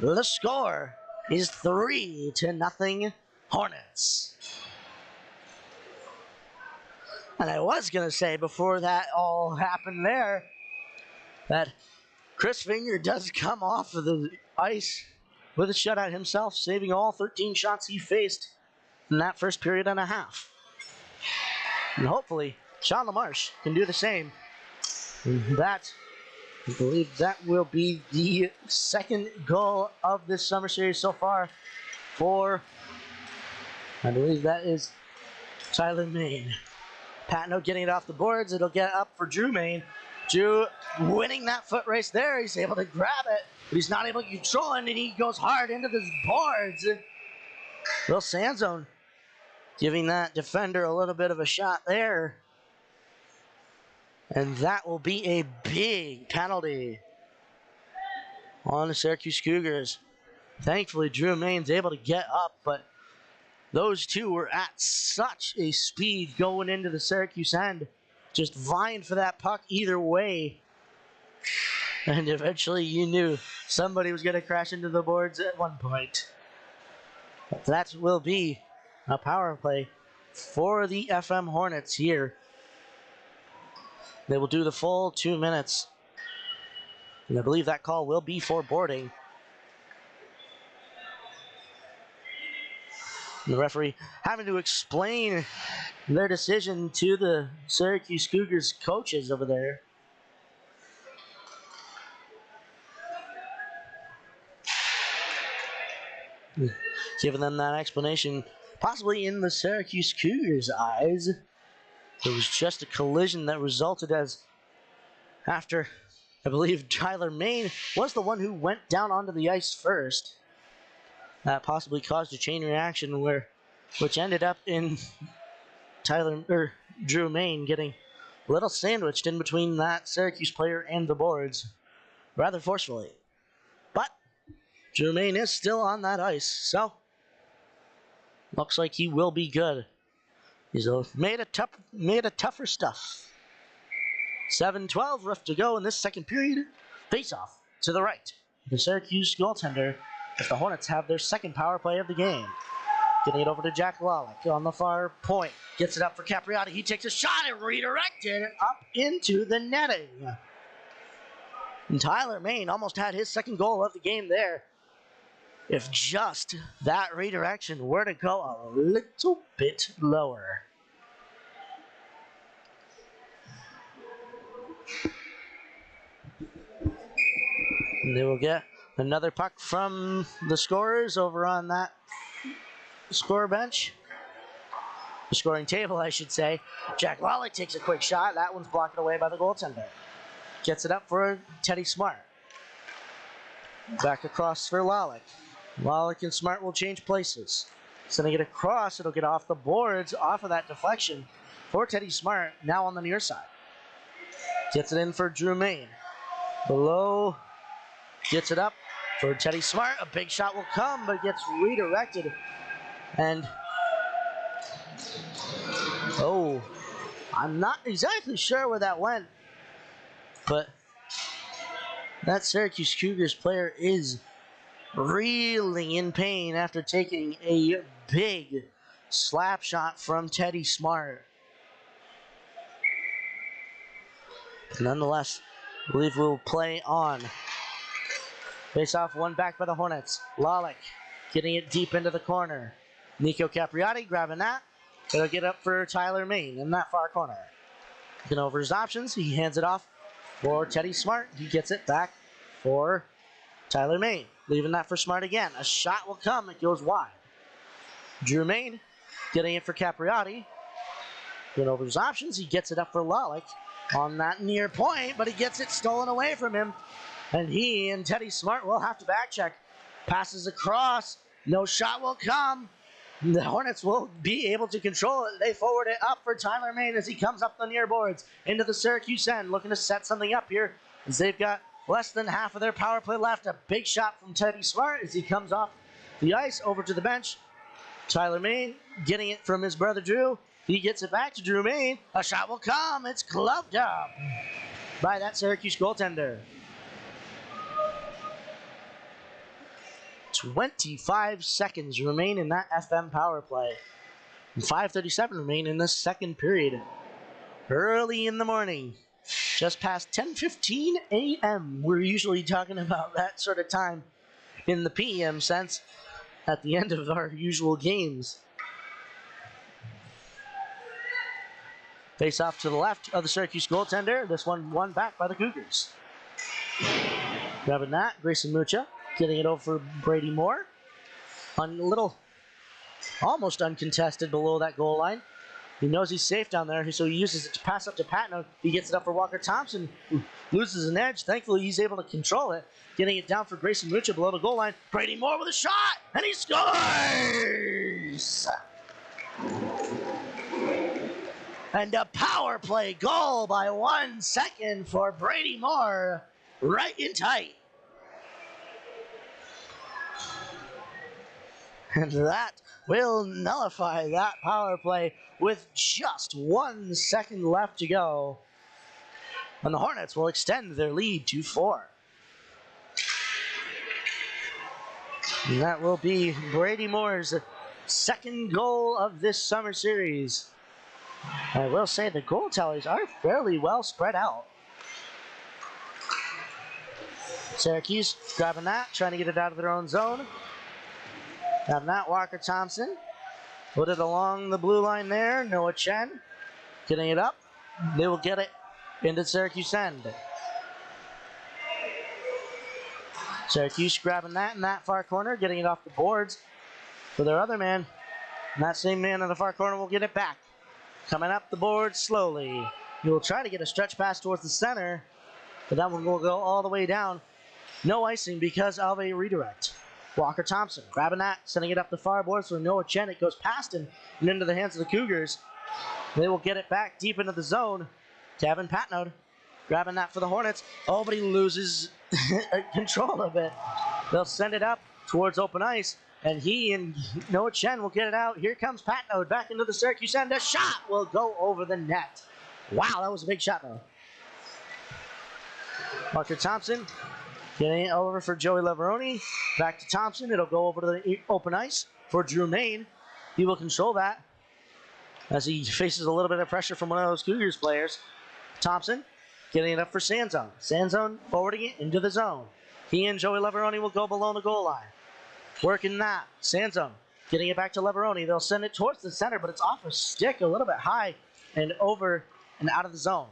The score is 3-0 Hornets. And I was going to say before that all happened there that Chris Finger does come off of the ice with a shutout himself, saving all 13 shots he faced in that first period and a half. And hopefully, Sean LaMarche can do the same. And that, I believe that will be the second goal of this summer series so far for, I believe that is Tyler Main. Patno getting it off the boards. It'll get up for Drew Main. Drew winning that foot race there. He's able to grab it, but he's not able to control it, and he goes hard into the boards. Will Sanzone giving that defender a little bit of a shot there. And that will be a big penalty on the Syracuse Cougars. Thankfully, Drew Main's able to get up, but those two were at such a speed going into the Syracuse end, just vying for that puck either way. And eventually you knew somebody was going to crash into the boards at one point. But that will be a power play for the FM Hornets here. They will do the full 2 minutes. And I believe that call will be for boarding. And the referee having to explain their decision to the Syracuse Cougars coaches over there. Giving them that explanation, possibly in the Syracuse Cougars' eyes. It was just a collision that resulted as after, I believe, Tyler Main was the one who went down onto the ice first. That possibly caused a chain reaction which ended up in Drew Main getting a little sandwiched in between that Syracuse player and the boards rather forcefully. But Drew Main is still on that ice, so looks like he will be good. He's made of tougher stuff. 7:12 left to go in this second period. Face-off to the right. The Syracuse goaltender, as the Hornets have their second power play of the game. Getting it over to Jack Lalick on the far point. Gets it up for Capriati. He takes a shot and redirected up into the netting. And Tyler Main almost had his second goal of the game there. If just that redirection were to go a little bit lower. And they will get another puck from the scorers over on that score bench. The scoring table, I should say. Jack Lawlick takes a quick shot. That one's blocked away by the goaltender. Gets it up for Teddy Smart. Back across for Lawlick. Lawlick and Smart will change places. Sending it across, it'll get off the boards, off of that deflection for Teddy Smart, now on the near side. Gets it in for Drew Main. Below, gets it up for Teddy Smart. A big shot will come, but gets redirected. And, oh, I'm not exactly sure where that went, but that Syracuse Cougars player is reeling in pain after taking a big slap shot from Teddy Smart. Nonetheless, I believe we'll play on. Face off, one back by the Hornets. Lawlick getting it deep into the corner. Nico Capriati grabbing that. It'll get up for Tyler Main in that far corner. Looking over his options, he hands it off for Teddy Smart. He gets it back for Tyler Main. Leaving that for Smart again. A shot will come. It goes wide. Drew Main getting it for Capriati. Going over his options. He gets it up for Lawlick on that near point, but he gets it stolen away from him. And he and Teddy Smart will have to back check. Passes across. No shot will come. The Hornets will be able to control it. They forward it up for Tyler Main as he comes up the near boards into the Syracuse end, looking to set something up here as they've got less than half of their power play left. A big shot from Teddy Smart as he comes off the ice over to the bench. Tyler Main getting it from his brother Drew. He gets it back to Drew Main. A shot will come. It's gloved up by that Syracuse goaltender. 25 seconds remain in that FM power play. And 5:37 remain in the second period. Early in the morning. Just past 10:15 a.m. We're usually talking about that sort of time in the PM sense at the end of our usual games. Face off to the left of the Syracuse goaltender. This one back by the Cougars. Grabbing that, Grayson Mucha getting it over for Brady Moore. A little, almost uncontested below that goal line. He knows he's safe down there, so he uses it to pass up to Patno. He gets it up for Walker Thompson, who loses an edge. Thankfully, he's able to control it. Getting it down for Grayson Mucha below the goal line. Brady Moore with a shot, and he scores! And a power play goal by 1 second for Brady Moore. Right in tight. And that will nullify that power play with just 1 second left to go. And the Hornets will extend their lead to 4. And that will be Brady Moore's second goal of this summer series. I will say the goal tallies are fairly well spread out. Syracuse grabbing that, trying to get it out of their own zone. Grabbing that, Walker Thompson. Put it along the blue line there. Noah Chen getting it up. They will get it into Syracuse end. Syracuse grabbing that in that far corner, getting it off the boards for their other man. And that same man in the far corner will get it back. Coming up the board slowly. He will try to get a stretch pass towards the center, but that one will go all the way down. No icing because of a redirect. Walker Thompson grabbing that, sending it up the far boards for Noah Chen. It goes past him and into the hands of the Cougars. They will get it back deep into the zone. Kevin Patnode grabbing that for the Hornets. Oh, but he loses control of it. They'll send it up towards open ice, and he and Noah Chen will get it out. Here comes Patnode back into the Syracuse end. A shot will go over the net. Wow, that was a big shot, though. Walker Thompson getting it over for Joey Leveroni. Back to Thompson. It'll go over to the open ice for Drew Main. He will control that as he faces a little bit of pressure from one of those Cougars players. Thompson getting it up for Sanzone. Sanzone forwarding it into the zone. He and Joey Leveroni will go below the goal line. Working that. Sanzone getting it back to Leveroni. They'll send it towards the center, but it's off a stick a little bit high and over and out of the zone.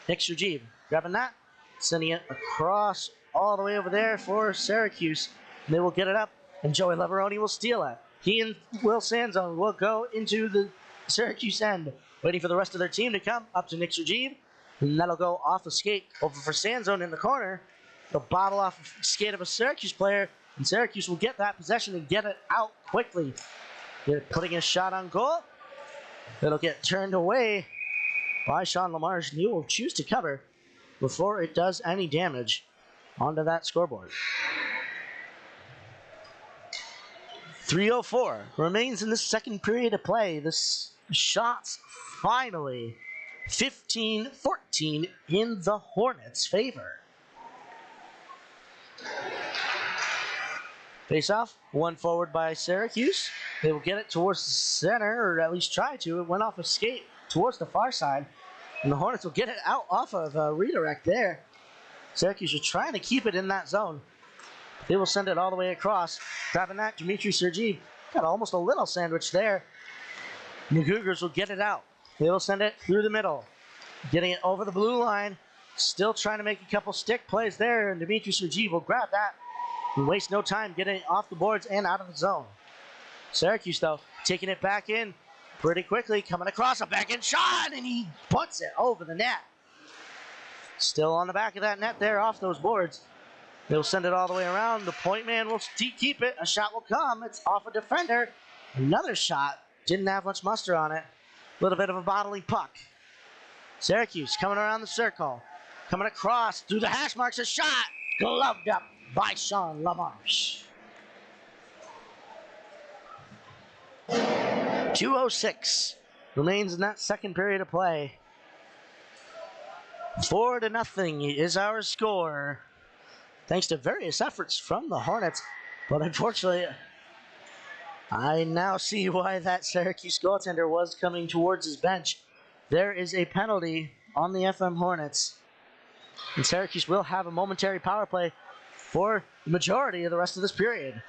Nick Sergeev grabbing that, sending it across all the way over there for Syracuse. And they will get it up, and Joey Leveroni will steal it. He and Will Sanzone will go into the Syracuse end, waiting for the rest of their team to come up to Nick Sergeev. And that'll go off the skate over for Sanzone in the corner. They'll bobble off the skate of a Syracuse player, and Syracuse will get that possession and get it out quickly. They're putting a shot on goal. It'll get turned away by Sean Lamarche, and he will choose to cover before it does any damage onto that scoreboard. 3:04 remains in the second period of play. The shots finally 15-14 in the Hornets' favor. Face off, one forward by Syracuse. They will get it towards the center, or at least try to. It went off a skate towards the far side, and the Hornets will get it out off of a redirect there. Syracuse are trying to keep it in that zone. They will send it all the way across. Grabbing that, Dmitry Sergeev got almost a little sandwich there. The Cougars will get it out. They will send it through the middle. Getting it over the blue line. Still trying to make a couple stick plays there, and Dmitry Sergeev will grab that and waste no time getting it off the boards and out of the zone. Syracuse, though, taking it back in pretty quickly, coming across a backhand shot, and he puts it over the net. Still on the back of that net there, off those boards. They'll send it all the way around. The point man will keep it. A shot will come. It's off a defender. Another shot. Didn't have much muster on it. A little bit of a bottling puck. Syracuse coming around the circle. Coming across through the hash marks. A shot. Gloved up by Sean Lamarche. 2:06 remains in that second period of play. 4-0 is our score, thanks to various efforts from the Hornets. But unfortunately, I now see why that Syracuse goaltender was coming towards his bench. There is a penalty on the FM Hornets, and Syracuse will have a momentary power play for the majority of the rest of this period.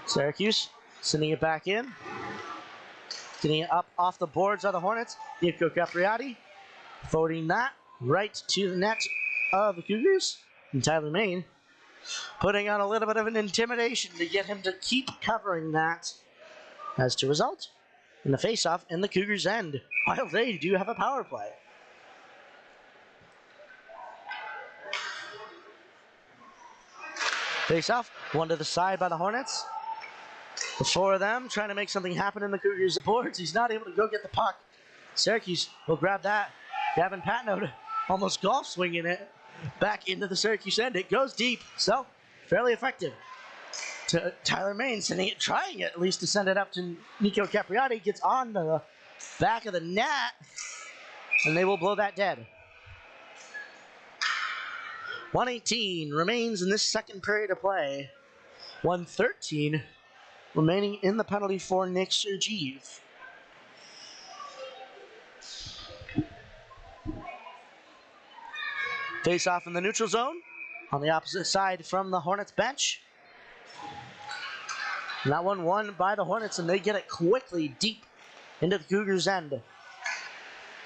Syracuse sending it back in. Getting it up off the boards of the Hornets. Nico Capriati forwarding that right to the net of the Cougars. And Tyler Main putting on a little bit of an intimidation to get him to keep covering that. As to result in the face-off in the Cougars' end, while they do have a power play. Face-off, one to the side by the Hornets. The four of them trying to make something happen in the Cougars' boards. He's not able to go get the puck. Syracuse will grab that. Gavin Patno almost golf swinging it back into the Syracuse end. It goes deep, so fairly effective. To Tyler Main, sending it, trying it at least to send it up to Nico Capriati. Gets on the back of the net, and they will blow that dead. 1:18 remains in this second period of play. 1:13 remaining in the penalty for Nick Sergeev. Face off in the neutral zone on the opposite side from the Hornets bench. And that one won by the Hornets, and they get it quickly deep into the Cougars' end.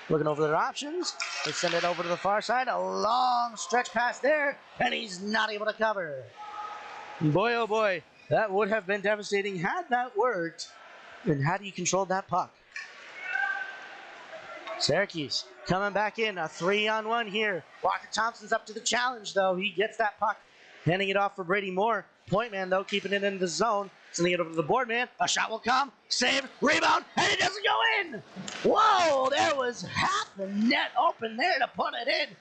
Looking over their options, they send it over to the far side. A long stretch pass there, and he's not able to cover. Boy, oh boy, that would have been devastating had that worked, and had he controlled that puck. Syracuse coming back in, a 3-on-1 here. Walker Thompson's up to the challenge, though. He gets that puck, handing it off for Brady Moore. Point man, though, keeping it in the zone. Sending it over to the board man. A shot will come. Save, rebound, and it doesn't go in. Whoa, there was half the net open there to put it in.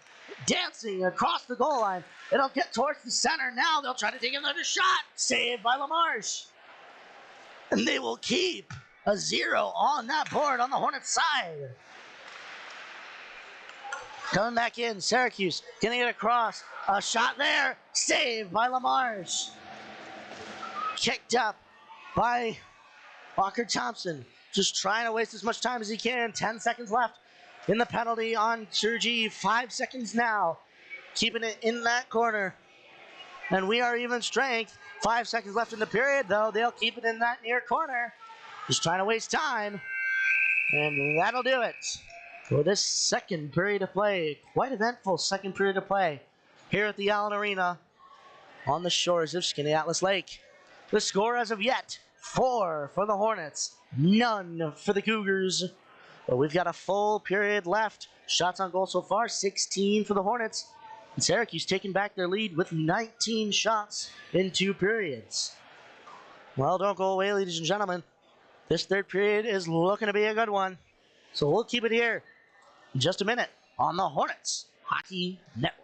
Dancing across the goal line. It'll get towards the center now. They'll try to take another shot. Saved by Lamarche. And they will keep a 0 on that board on the Hornets side. Coming back in, Syracuse getting it across. A shot there. Saved by Lamarche. Kicked up by Walker Thompson. Just trying to waste as much time as he can. 10 seconds left in the penalty on Sergi. 5 seconds now. Keeping it in that corner. And we are even strength. 5 seconds left in the period, though. They'll keep it in that near corner. Just trying to waste time. And that'll do it for this second period of play. Quite eventful second period of play here at the Allen Arena on the shores of Skaneateles Lake. The score as of yet, 4 for the Hornets, none for the Cougars. But we've got a full period left. Shots on goal so far, 16 for the Hornets. And Syracuse taking back their lead with 19 shots in 2 periods. Well, don't go away, ladies and gentlemen. This third period is looking to be a good one. So we'll keep it here in just a minute on the Hornets Hockey Network.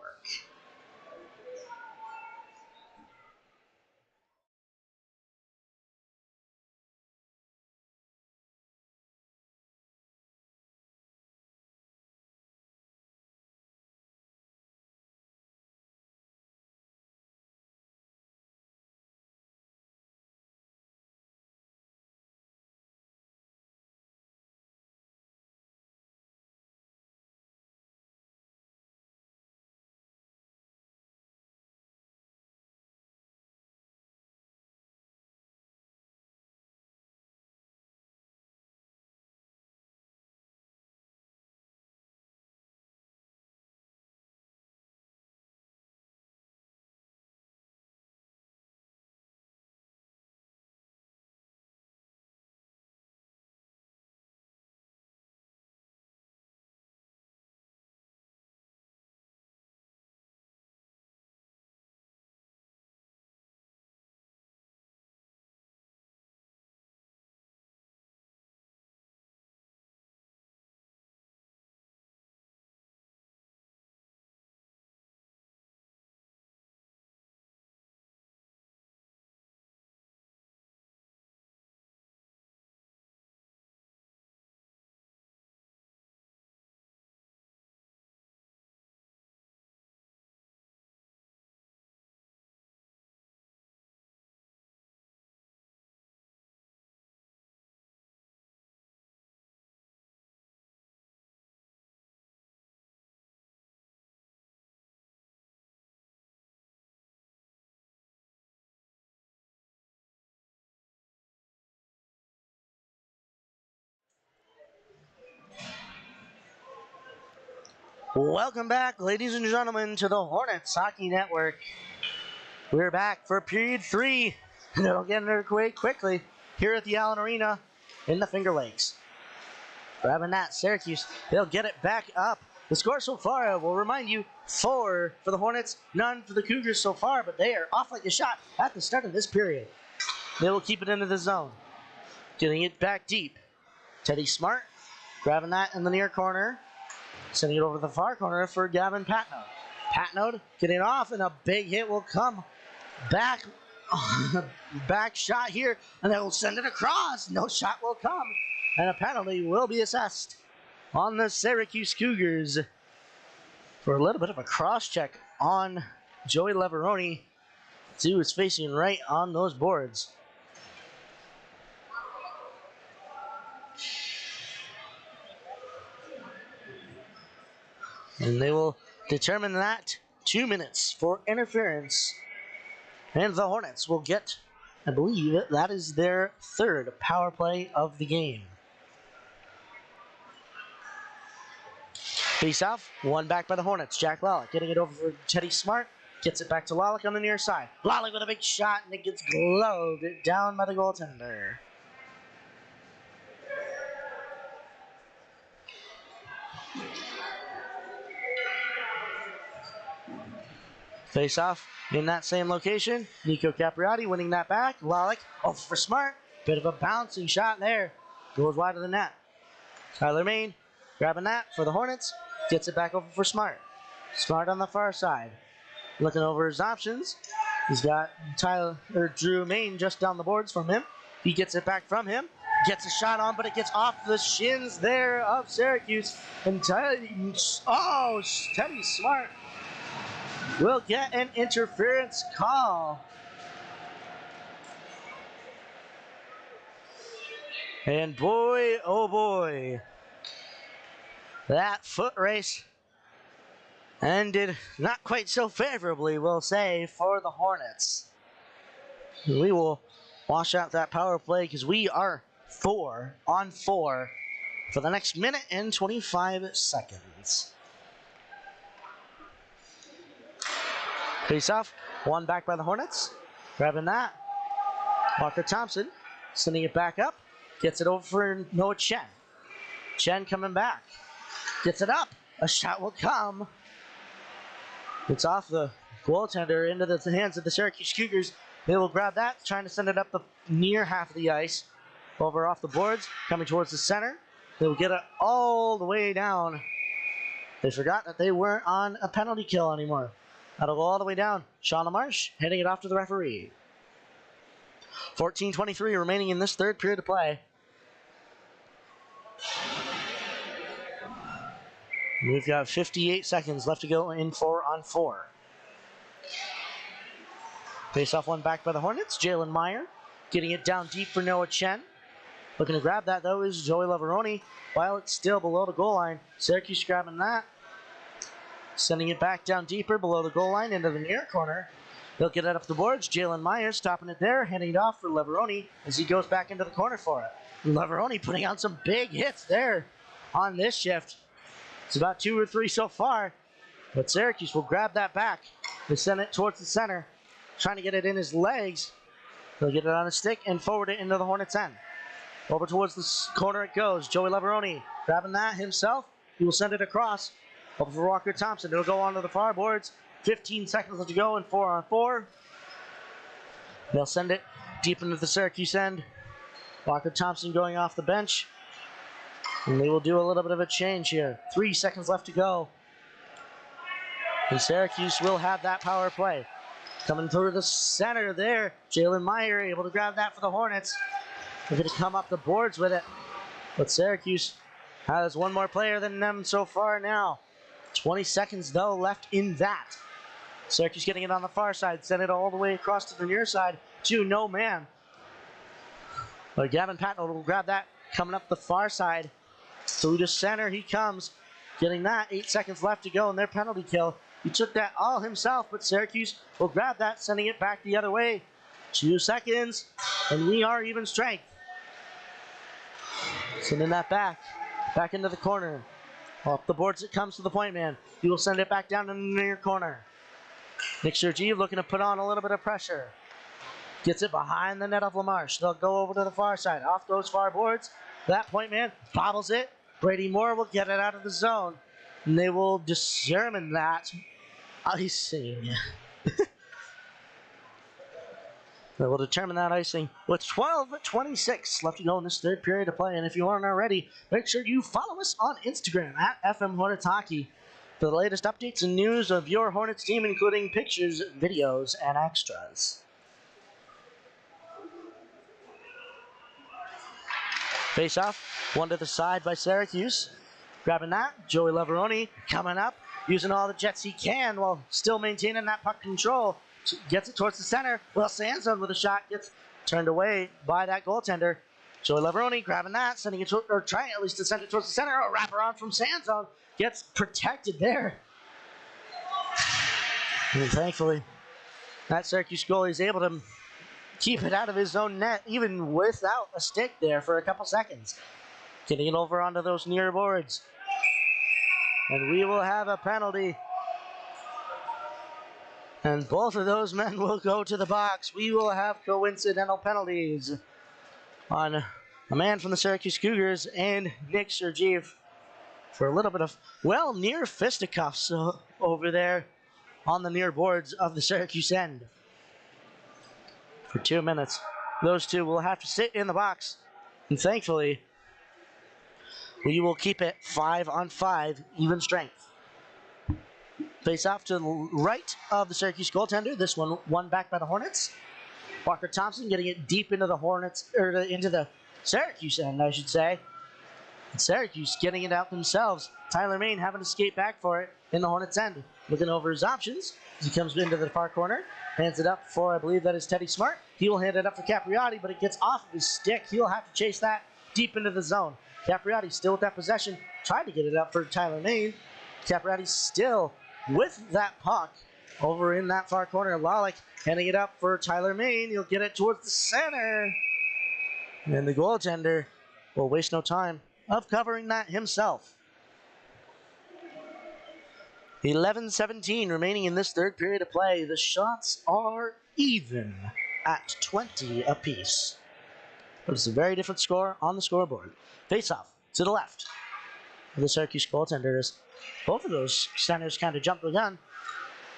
Welcome back, ladies and gentlemen, to the Hornets Hockey Network. We're back for period 3, and it'll get underway quickly here at the Allen Arena in the Finger Lakes. Grabbing that, Syracuse, they'll get it back up. The score so far, I will remind you, 4 for the Hornets, none for the Cougars so far, but they are off like a shot at the start of this period. They will keep it into the zone. Getting it back deep. Teddy Smart, grabbing that in the near corner. Sending it over to the far corner for Gavin Patnode. Patnode getting off, and a big hit will come back. Back shot here, and they will send it across. No shot will come, and a penalty will be assessed on the Syracuse Cougars for a little bit of a cross-check on Joey Leveroni, who is facing right on those boards. And they will determine that 2 minutes for interference. And the Hornets will get, I believe, that is their 3rd power play of the game. Face off, one back by the Hornets. Jack Lalick getting it over for Teddy Smart. Gets it back to Lalick on the near side. Lalick with a big shot, and it gets gloved down by the goaltender. Face off in that same location. Nico Capriati winning that back. Lalick over for Smart. Bit of a bouncing shot there. Goes wide of the net. Tyler Main grabbing that for the Hornets. Gets it back over for Smart. Smart on the far side. Looking over his options. He's got Drew Main just down the boards from him. He gets it back from him. Gets a shot on, but it gets off the shins there of Syracuse. And Teddy Smart will get an interference call. And boy, oh boy, That foot race ended not quite so favorably, we'll say, for the Hornets. We will wash out that power play because we are 4 on 4 for the next minute and 25 seconds. Face off, one back by the Hornets. Grabbing that. Walker Thompson sending it back up. Gets it over for Noah Chen. Chen coming back. Gets it up. A shot will come. It's off the goaltender into the hands of the Syracuse Cougars. They will grab that, trying to send it up the near half of the ice. Over off the boards, coming towards the center. They will get it all the way down. They forgot that they weren't on a penalty kill anymore. That'll go all the way down. Sean LaMarche heading it off to the referee. 14:23 remaining in this third period of play. We've got 58 seconds left to go in 4 on 4. Face off one back by the Hornets. Jalen Meyer getting it down deep for Noah Chen. Looking to grab that, though, is Joey Lavaroni. While it's still below the goal line, Syracuse grabbing that. Sending it back down deeper below the goal line into the near corner. They'll get it up the boards. Jalen Meyer stopping it there, handing it off for Lavaroni as he goes back into the corner for it. Lavaroni putting on some big hits there on this shift. It's about 2 or 3 so far, but Syracuse will grab that back. They send it towards the center, trying to get it in his legs. They'll get it on a stick and forward it into the Hornets' end. Over towards the corner it goes. Joey Lavaroni grabbing that himself. He will send it across. Over for Walker Thompson. It'll go onto the far boards. 15 seconds left to go in 4 on 4. They'll send it deep into the Syracuse end. Walker Thompson going off the bench. And they will do a little bit of a change here. 3 seconds left to go. And Syracuse will have that power play. Coming through the center there. Jalen Meyer able to grab that for the Hornets. They're going to come up the boards with it. But Syracuse has one more player than them so far now. 20 seconds, though, left in that. Syracuse getting it on the far side. Send it all the way across to the near side to no man. But Gavin Patton will grab that coming up the far side. Through the center he comes. Getting that. 8 seconds left to go in their penalty kill. He took that all himself, but Syracuse will grab that, sending it back the other way. 2 seconds, and we are even strength. Sending that back into the corner. Off the boards it comes to the point man. He will send it back down in the near corner. Nick Sergeev looking to put on a little bit of pressure. Gets it behind the net of LaMarche. They'll go over to the far side. Off those far boards. That point man bobbles it. Brady Moore will get it out of the zone. And they will determine that icing. They will determine that icing with 12:26 left to go in this third period of play. And if you aren't already, make sure you follow us on Instagram at FM Hornets Hockey for the latest updates and news of your Hornets team, including pictures, videos, and extras. Face off, one to the side by Syracuse. Grabbing that, Joey Lavaroni coming up, using all the jets he can while still maintaining that puck control. Gets it towards the center. Will Sanson with a shot gets turned away by that goaltender. Joey Lavaroni grabbing that, sending it or trying at least to send it towards the center. A wraparound from Sanson gets protected there. And thankfully, that Syracuse goalie is able to keep it out of his own net, even without a stick there for a couple seconds. Getting it over onto those near boards. And we will have a penalty. And both of those men will go to the box. We will have coincidental penalties on a man from the Syracuse Cougars and Nick Sergeev for a little bit of, well, near fisticuffs over there on the near boards of the Syracuse end. For 2 minutes, those two will have to sit in the box. And thankfully, we will keep it 5 on 5, even strength. Face off to the right of the Syracuse goaltender. This one back by the Hornets. Walker Thompson getting it deep into the Hornets, or into the Syracuse end, I should say. And Syracuse getting it out themselves. Tyler Main having to skate back for it in the Hornets end. Looking over his options as he comes into the far corner. Hands it up for, I believe that is Teddy Smart. He will hand it up for Capriotti, but it gets off of his stick. He'll have to chase that deep into the zone. Capriotti still with that possession. tried to get it up for Tyler Main. Capriati still with that puck over in that far corner. Lalick handing it up for Tyler Main. He'll get it towards the center. And the goaltender will waste no time of covering that himself. 11:17 remaining in this third period of play. The shots are even at 20 apiece. But it's a very different score on the scoreboard. Face-off to the left of the Syracuse goaltenders. Both of those centers kind of jumped the gun.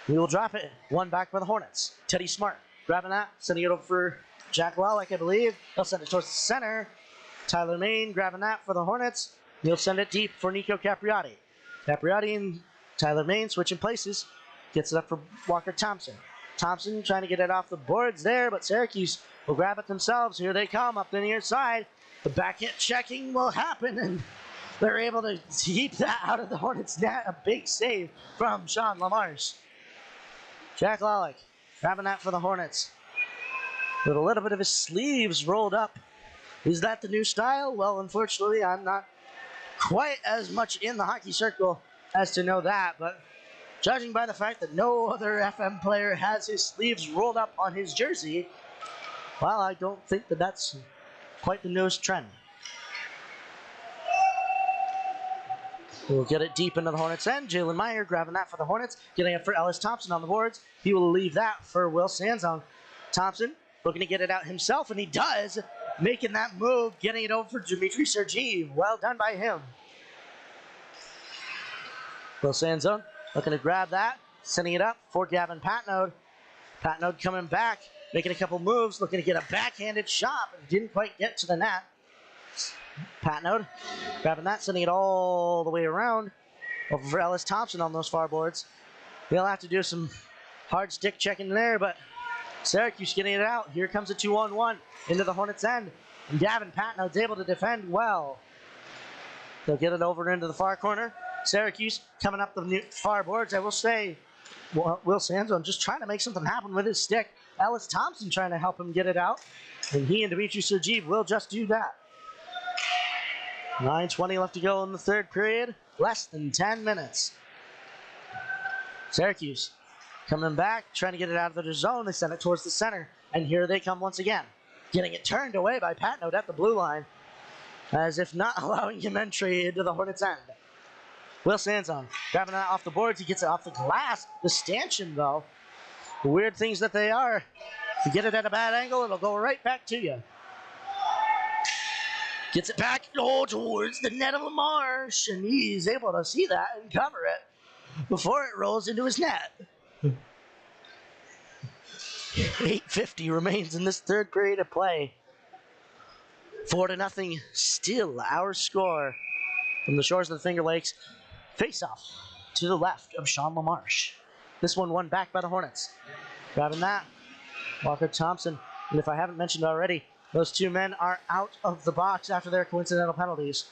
We will drop it. One back for the Hornets. Teddy Smart grabbing that, sending it over for Jack Lalick, I believe. He'll send it towards the center. Tyler Main grabbing that for the Hornets. He'll send it deep for Nico Capriati. Capriati and Tyler Main switching places. Gets it up for Walker Thompson. Thompson trying to get it off the boards there, but Syracuse will grab it themselves. Here they come up the near side. The backhand checking will happen, and they're able to keep that out of the Hornets' net. A big save from Sean LaMarche. Jack Lalick grabbing that for the Hornets. With a little bit of his sleeves rolled up. Is that the new style? Well, unfortunately, I'm not quite as much in the hockey circle as to know that, but judging by the fact that no other FM player has his sleeves rolled up on his jersey, well, I don't think that that's quite the newest trend. We'll get it deep into the Hornets' end. Jalen Meyer grabbing that for the Hornets, getting it for Ellis Thompson on the boards. He will leave that for Will Sanzone. Thompson looking to get it out himself, and he does, making that move, getting it over for Dmitry Sergeev. Well done by him. Will Sanzone looking to grab that, sending it up for Gavin Patnode. Patnode coming back, making a couple moves, looking to get a backhanded shot, but didn't quite get to the net. Patnode grabbing that, sending it all the way around over for Ellis Thompson on those far boards. They'll have to do some hard stick checking there, but Syracuse getting it out. Here comes a 2-on-1 into the Hornets' end, and Gavin Patnode's able to defend well. They'll get it over into the far corner. Syracuse coming up the far boards. I will say, Will Sanzone just trying to make something happen with his stick. Ellis Thompson trying to help him get it out, and he and Dmitry Sergeev will just do that. 9:20 left to go in the third period. Less than 10 minutes. Syracuse coming back, trying to get it out of their zone. They send it towards the center, and here they come once again. Getting it turned away by Patnode at the blue line, as if not allowing him entry into the Hornets' end. Will Sanzone grabbing that off the boards. He gets it off the glass. The stanchion, though, the weird things that they are. If you get it at a bad angle, it'll go right back to you. Gets it back towards the net of LaMarche, and he's able to see that and cover it before it rolls into his net. 8:50 remains in this third period of play. 4-0 still our score from the shores of the Finger Lakes. Face-off to the left of Sean LaMarche. This one won back by the Hornets. Grabbing that, Walker Thompson. And if I haven't mentioned already, those two men are out of the box after their coincidental penalties.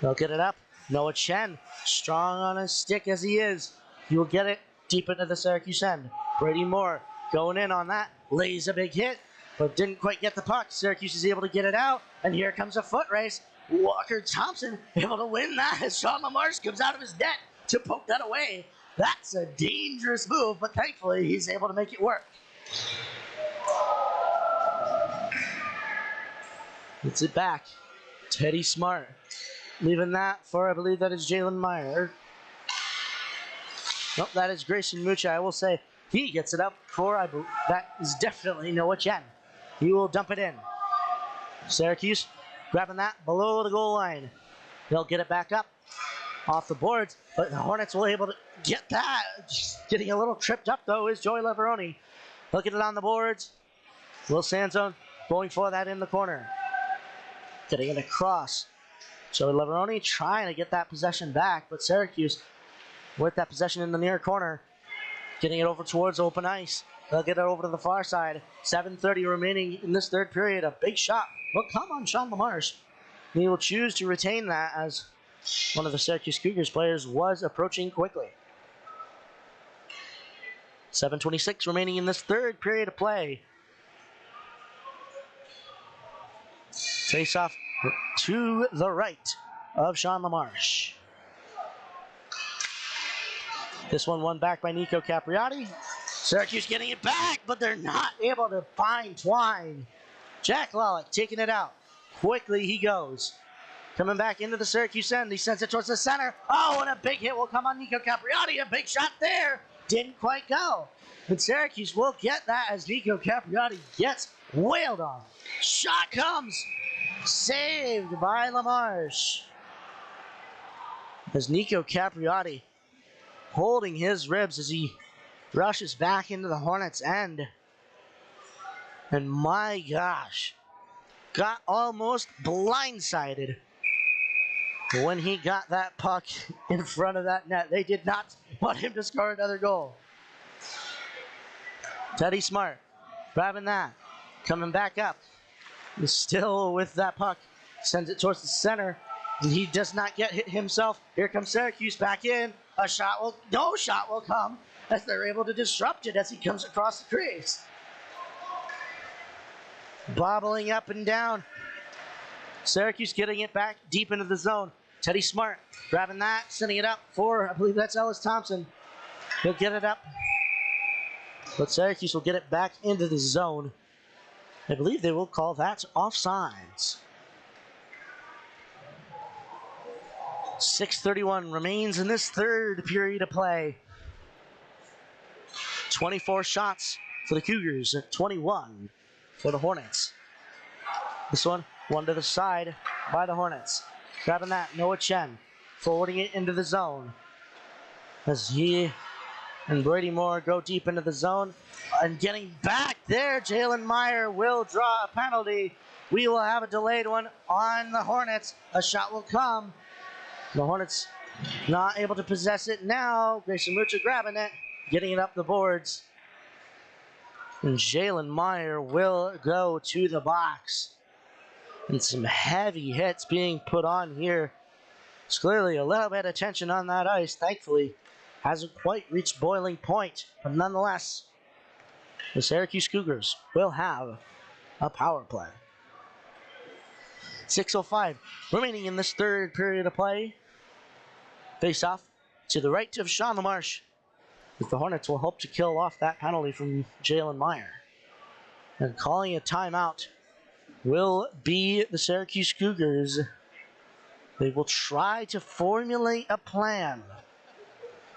They'll get it up. Noah Chen, strong on his stick as he is. He will get it deep into the Syracuse end. Brady Moore going in on that. Lays a big hit, but didn't quite get the puck. Syracuse is able to get it out, and here comes a foot race. Walker Thompson able to win that as Sean LaMarche comes out of his net to poke that away. That's a dangerous move, but thankfully he's able to make it work. Gets it back. Teddy Smart. Leaving that for, I believe that is Jalen Meyer. Nope, that is Grayson Mucha. I will say he gets it up for, that is definitely Noah Chen. He will dump it in. Syracuse grabbing that below the goal line. They'll get it back up off the boards, but the Hornets will be able to get that. Just getting a little tripped up, though, is Joey Leveroni. He'll get it on the boards. Will Sanzone going for that in the corner. Getting it across. Joey Leveroni trying to get that possession back, but Syracuse with that possession in the near corner. Getting it over towards open ice. They'll get it over to the far side. 7:30 remaining in this third period. A big shot will come on Sean LaMarche. He will choose to retain that as one of the Syracuse Cougars players was approaching quickly. 7:26 remaining in this third period of play. Face off to the right of Sean LaMarche. This one won back by Nico Capriotti. Syracuse getting it back, but they're not able to find Twine. Jack Lalick taking it out. Quickly he goes. Coming back into the Syracuse end. He sends it towards the center. Oh, and a big hit will come on Nico Capriotti. A big shot there. Didn't quite go. But Syracuse will get that as Nico Capriotti gets wailed on. Shot comes. Saved by LaMarche. As Nico Capriotti holding his ribs as he rushes back into the Hornets' end. And my gosh, got almost blindsided when he got that puck in front of that net. They did not want him to score another goal. Teddy Smart grabbing that, coming back up. He's still with that puck, sends it towards the center. He does not get hit himself. Here comes Syracuse back in. No shot will come as they're able to disrupt it as he comes across the crease. Bobbling up and down. Syracuse getting it back deep into the zone. Teddy Smart grabbing that, sending it up for, I believe that's Ellis Thompson. He'll get it up. But Syracuse will get it back into the zone. I believe they will call that offsides. 6:31 remains in this third period of play. 24 shots for the Cougars at 21 for the Hornets. This one to the side by the Hornets. Grabbing that, Noah Chen, forwarding it into the zone. As he and Brady Moore go deep into the zone. And getting back there, Jalen Meyer will draw a penalty. We will have a delayed one on the Hornets. A shot will come. The Hornets not able to possess it now. Grayson Mucha grabbing it, getting it up the boards. And Jalen Meyer will go to the box. And some heavy hits being put on here. It's clearly a little bit of tension on that ice. Thankfully, hasn't quite reached boiling point. But nonetheless, the Syracuse Cougars will have a power play. 6:05 remaining in this third period of play. Face off to the right of Sean LaMarche. The Hornets will hope to kill off that penalty from Jalen Meyer. And calling a timeout will be the Syracuse Cougars. They will try to formulate a plan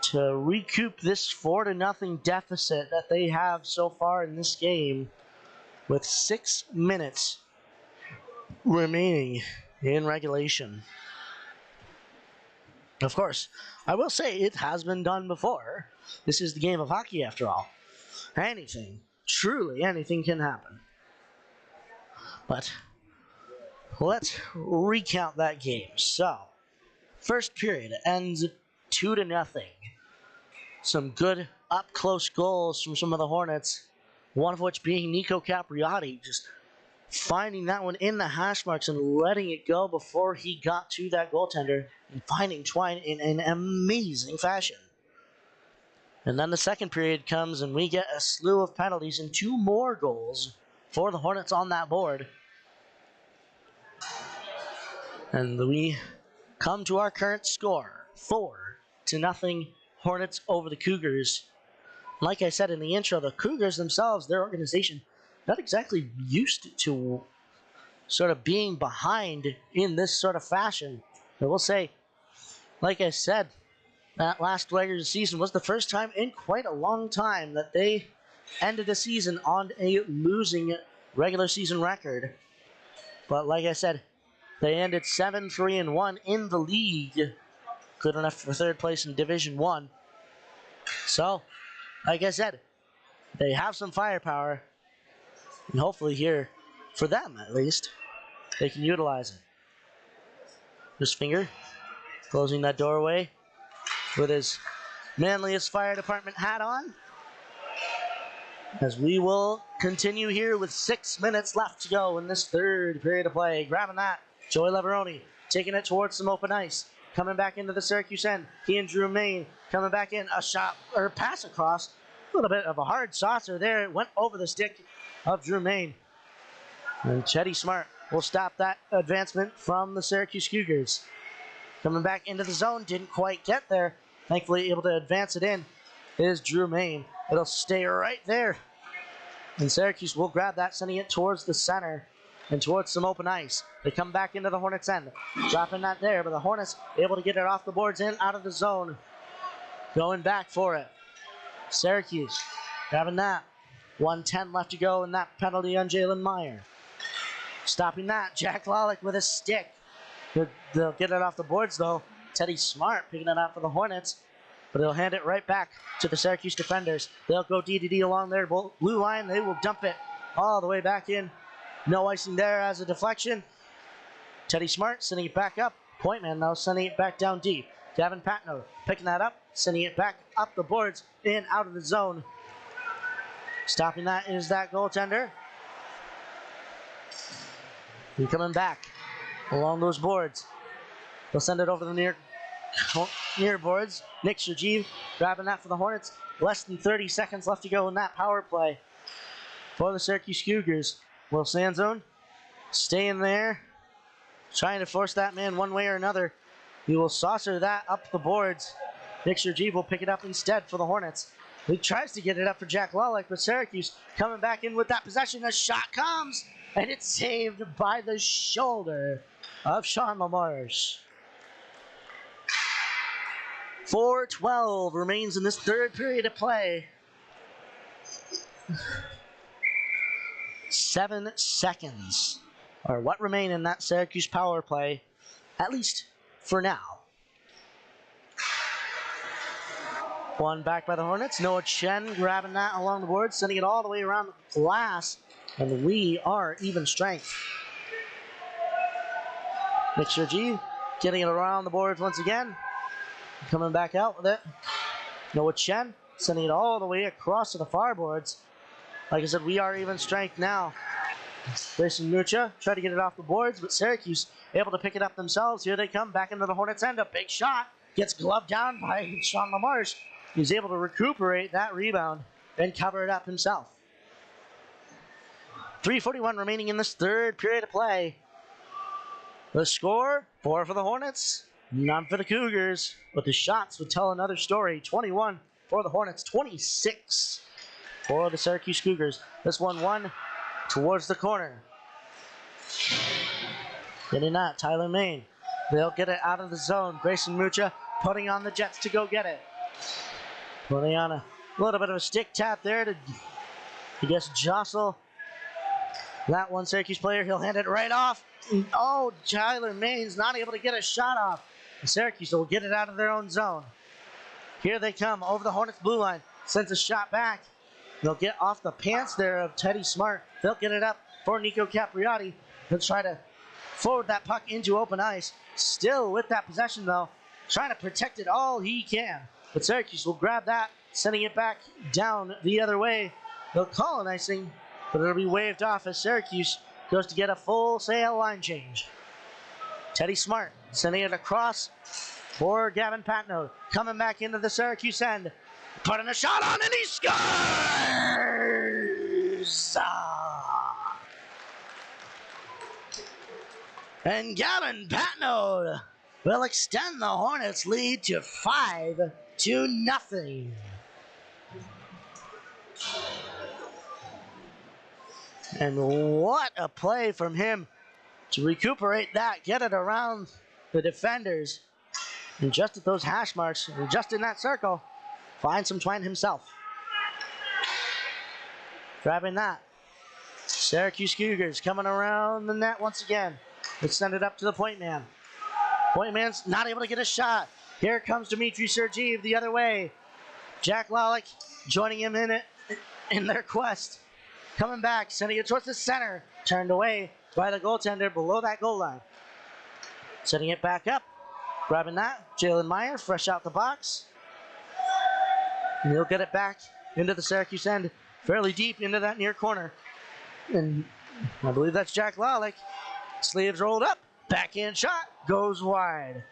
to recoup this 4-0 deficit that they have so far in this game with 6 minutes remaining in regulation. Of course, I will say it has been done before. This is the game of hockey after all. Anything, truly anything can happen. But let's recount that game. So, first period ends 2-0. Some good up-close goals from some of the Hornets, one of which being Nico Capriotti, just finding that one in the hash marks and letting it go before he got to that goaltender and finding Twine in an amazing fashion. And then the second period comes and we get a slew of penalties and 2 more goals for the Hornets on that board. And we come to our current score, 4-0 Hornets over the Cougars. Like I said in the intro, the Cougars themselves, their organization, not exactly used to sort of being behind in this sort of fashion. I will say, like I said, that last regular season was the first time in quite a long time that they ended the season on a losing regular season record. But like I said, they ended 7-3-1 in the league. Good enough for third place in Division 1. So, like I said, they have some firepower. And hopefully here, for them at least, they can utilize it. This Finger closing that doorway with his Manlius Fire Department hat on. As we will continue here with 6 minutes left to go in this third period of play. Grabbing that, Joey Leveroni taking it towards some open ice. Coming back into the Syracuse end. He and Drew Main coming back in. A shot or pass across. A little bit of a hard saucer there. It went over the stick of Drew Main. And Teddy Smart will stop that advancement from the Syracuse Cougars. Coming back into the zone, didn't quite get there. Thankfully able to advance it in is Drew Main. It'll stay right there. And Syracuse will grab that, sending it towards the center and towards some open ice. They come back into the Hornets' end. Dropping that there, but the Hornets able to get it off the boards and out of the zone. Going back for it. Syracuse grabbing that. 1:10 left to go, and that penalty on Jalen Meyer. Stopping that, Jack Lawlick with a stick. They'll get it off the boards, though. Teddy Smart picking it up for the Hornets, but they'll hand it right back to the Syracuse defenders. They'll go D-to-D along their blue line. They will dump it all the way back in. No icing there as a deflection. Teddy Smart sending it back up. Point man, though, sending it back down deep. Gavin Patno picking that up, sending it back up the boards and out of the zone. Stopping that is that goaltender. And coming back along those boards. They'll send it over the near boards. Nick Sergeev grabbing that for the Hornets. Less than 30 seconds left to go in that power play for the Syracuse Cougars. Will Sanzone staying there, trying to force that man one way or another. He will saucer that up the boards. Nick Sergeev will pick it up instead for the Hornets. He tries to get it up for Jack Lawlick, but Syracuse coming back in with that possession. A shot comes, and it's saved by the shoulder of Sean LaMarche. 4:12 remains in this third period of play. 7 seconds are what remain in that Syracuse power play, at least for now. One back by the Hornets. Noah Chen grabbing that along the board, sending it all the way around the glass, and we are even strength. Nick Sergeev getting it around the boards once again. Coming back out with it. Noah Chen sending it all the way across to the far boards. Like I said, we are even strength now. Grayson Mucha tried to get it off the boards, but Syracuse able to pick it up themselves. Here they come back into the Hornets' end. A big shot gets gloved down by Sean LaMarche. He's able to recuperate that rebound and cover it up himself. 3:41 remaining in this third period of play. The score, 4 for the Hornets, none for the Cougars, but the shots would tell another story. 21 for the Hornets, 26 for the Syracuse Cougars. This one towards the corner. Getting that, Tyler Main. They'll get it out of the zone. Grayson Mucha putting on the Jets to go get it. Putting on a little bit of a stick tap there to, I guess, jostle that one Syracuse player. He'll hand it right off. Oh, Tyler Main's not able to get a shot off. And Syracuse will get it out of their own zone. Here they come over the Hornets blue line. Sends a shot back. They'll get off the pants there of Teddy Smart. They'll get it up for Nico Capriotti. He'll try to forward that puck into open ice. Still with that possession, though. Trying to protect it all he can. But Syracuse will grab that, sending it back down the other way. They'll call an icing, but it'll be waved off as Syracuse goes to get a full sail line change. Teddy Smart sending it across for Gavin Patno. Coming back into the Syracuse end. Putting a shot on, and he scores! And Gavin Patno will extend the Hornets' lead to 5-0. And what a play from him to recuperate that, get it around the defenders. And just at those hash marks, and just in that circle, finds some twine himself. Grabbing that. Syracuse Cougars coming around the net once again. Let's send it up to the point man. Point man's not able to get a shot. Here comes Dmitry Sergeev the other way. Jack Lawlick joining him in their quest. Coming back, sending it towards the center. Turned away by the goaltender below that goal line. Setting it back up. Grabbing that. Jalen Meyer fresh out the box. And he'll get it back into the Syracuse end, fairly deep into that near corner. And I believe that's Jack Lawlick. Sleeves rolled up. Backhand shot goes wide.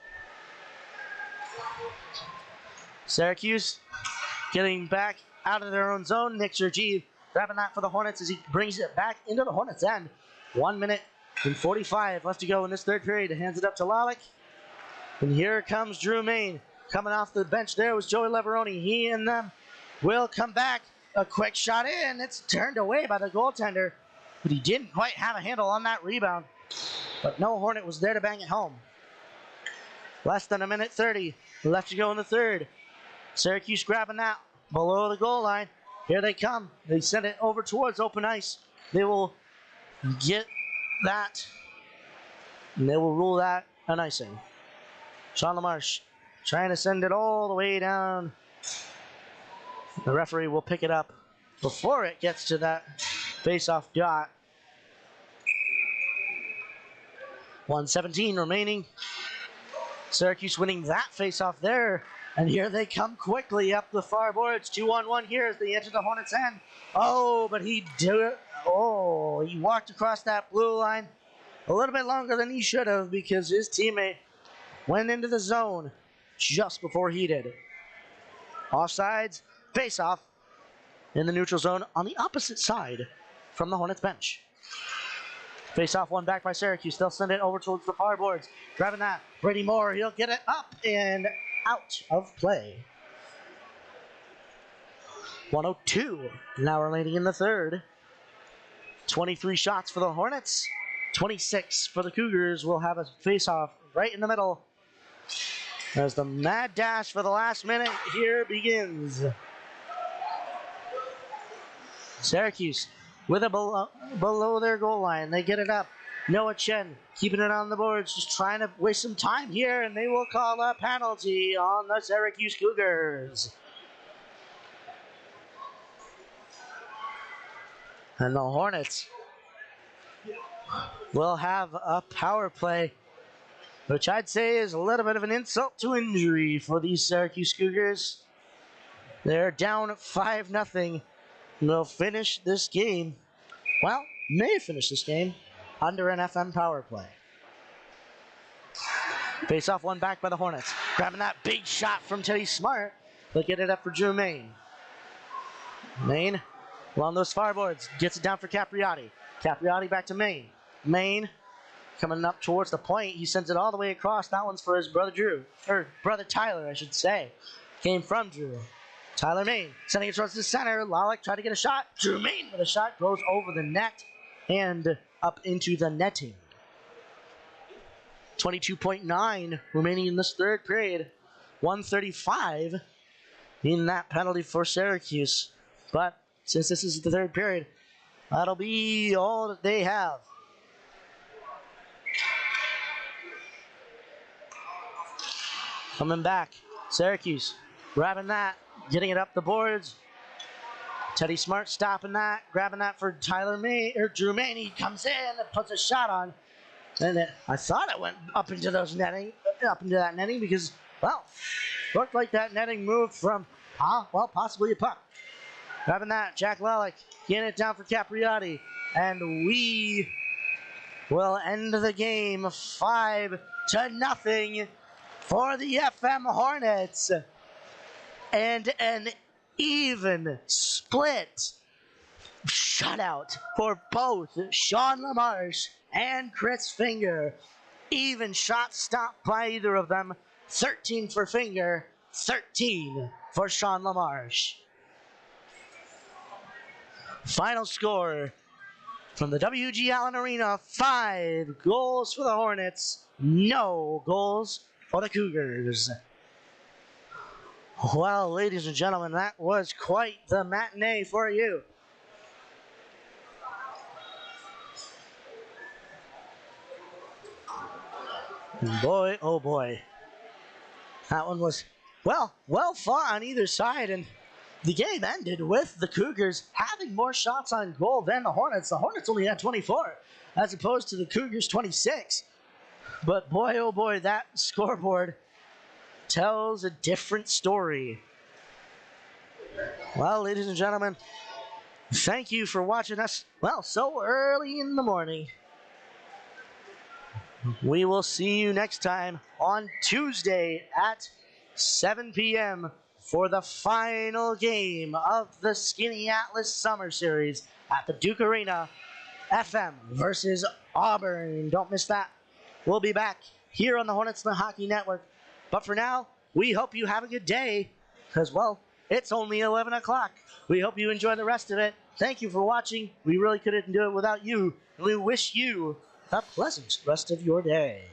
Syracuse getting back out of their own zone. Nick Sergeev grabbing that for the Hornets as he brings it back into the Hornets end. 1 minute And 45 left to go in this third period. Hands it up to Lalick. And here comes Drew Main. Coming off the bench there was Joey Leveroni. He and them will come back. A quick shot in. It's turned away by the goaltender. But he didn't quite have a handle on that rebound. But no Hornet was there to bang it home. Less than a minute 30 left to go in the third. Syracuse grabbing that below the goal line. Here they come. They send it over towards open ice. They will get that. And they will rule that an icing. Sean LaMarche trying to send it all the way down. The referee will pick it up before it gets to that face-off dot. 1:17 remaining. Syracuse winning that face-off there. And here they come quickly up the far boards. 2-on-1 here as they enter the Hornets' end. Oh, but he did it. Oh, he walked across that blue line a little bit longer than he should have because his teammate went into the zone just before he did. Offsides, face-off in the neutral zone on the opposite side from the Hornets bench. Face-off one back by Syracuse. They'll send it over towards the far boards. Grabbing that, Brady Moore. He'll get it up and out of play. 1:02 now remaining in the third. 23 shots for the Hornets. 26 for the Cougars. Will have a face-off right in the middle as the mad dash for the last minute here begins. Syracuse with it below their goal line. They get it up. Noah Chen keeping it on the boards, just trying to waste some time here, and they will call a penalty on the Syracuse Cougars. And the Hornets will have a power play, which I'd say is a little bit of an insult to injury for these Syracuse Cougars. They're down 5-0. They'll finish this game, well, may finish this game under an FM power play. Face off one back by the Hornets. Grabbing that big shot from Teddy Smart. They'll get it up for Drew Main. Main along those far boards. Gets it down for Capriotti. Capriotti back to Main. Main coming up towards the point. He sends it all the way across. That one's for his brother Drew. Or brother Tyler, I should say. Came from Drew. Tyler Main sending it towards the center. Lalick tried to get a shot. Drew Main with a shot. Goes over the net and up into the netting. 22.9 remaining in this third period. 1:35 in that penalty for Syracuse. But since this is the third period, that'll be all that they have. Coming back, Syracuse grabbing that, getting it up the boards. Teddy Smart stopping that, grabbing that for Tyler May or Drew Main. He comes in and puts a shot on, and I thought it went up into that netting because, well, looked like that netting moved from, possibly a puck. Grabbing that, Jack Lalick getting it down for Capriotti, and we will end the game 5-0 for the FM Hornets. And an even split shutout for both Sean LaMarche and Chris Finger. Even shots stopped by either of them. 13 for Finger, 13 for Sean LaMarche. Final score from the WG Allen Arena, 5 goals for the Hornets, no goals for the Cougars. Well, ladies and gentlemen, that was quite the matinee for you. Boy, oh boy. That one was, well fought on either side, and the game ended with the Cougars having more shots on goal than the Hornets. The Hornets only had 24, as opposed to the Cougars 26. But boy, oh boy, that scoreboard tells a different story. Well, ladies and gentlemen, thank you for watching us, well, so early in the morning. We will see you next time on Tuesday at 7 p.m. for the final game of the Skaneateles Summer Series at the Duke Arena, FM versus Auburn. Don't miss that. We'll be back here on the Hornets and the Hockey Network. But for now, we hope you have a good day, because, well, it's only 11 o'clock. We hope you enjoy the rest of it. Thank you for watching. We really couldn't do it without you. And we wish you a pleasant rest of your day.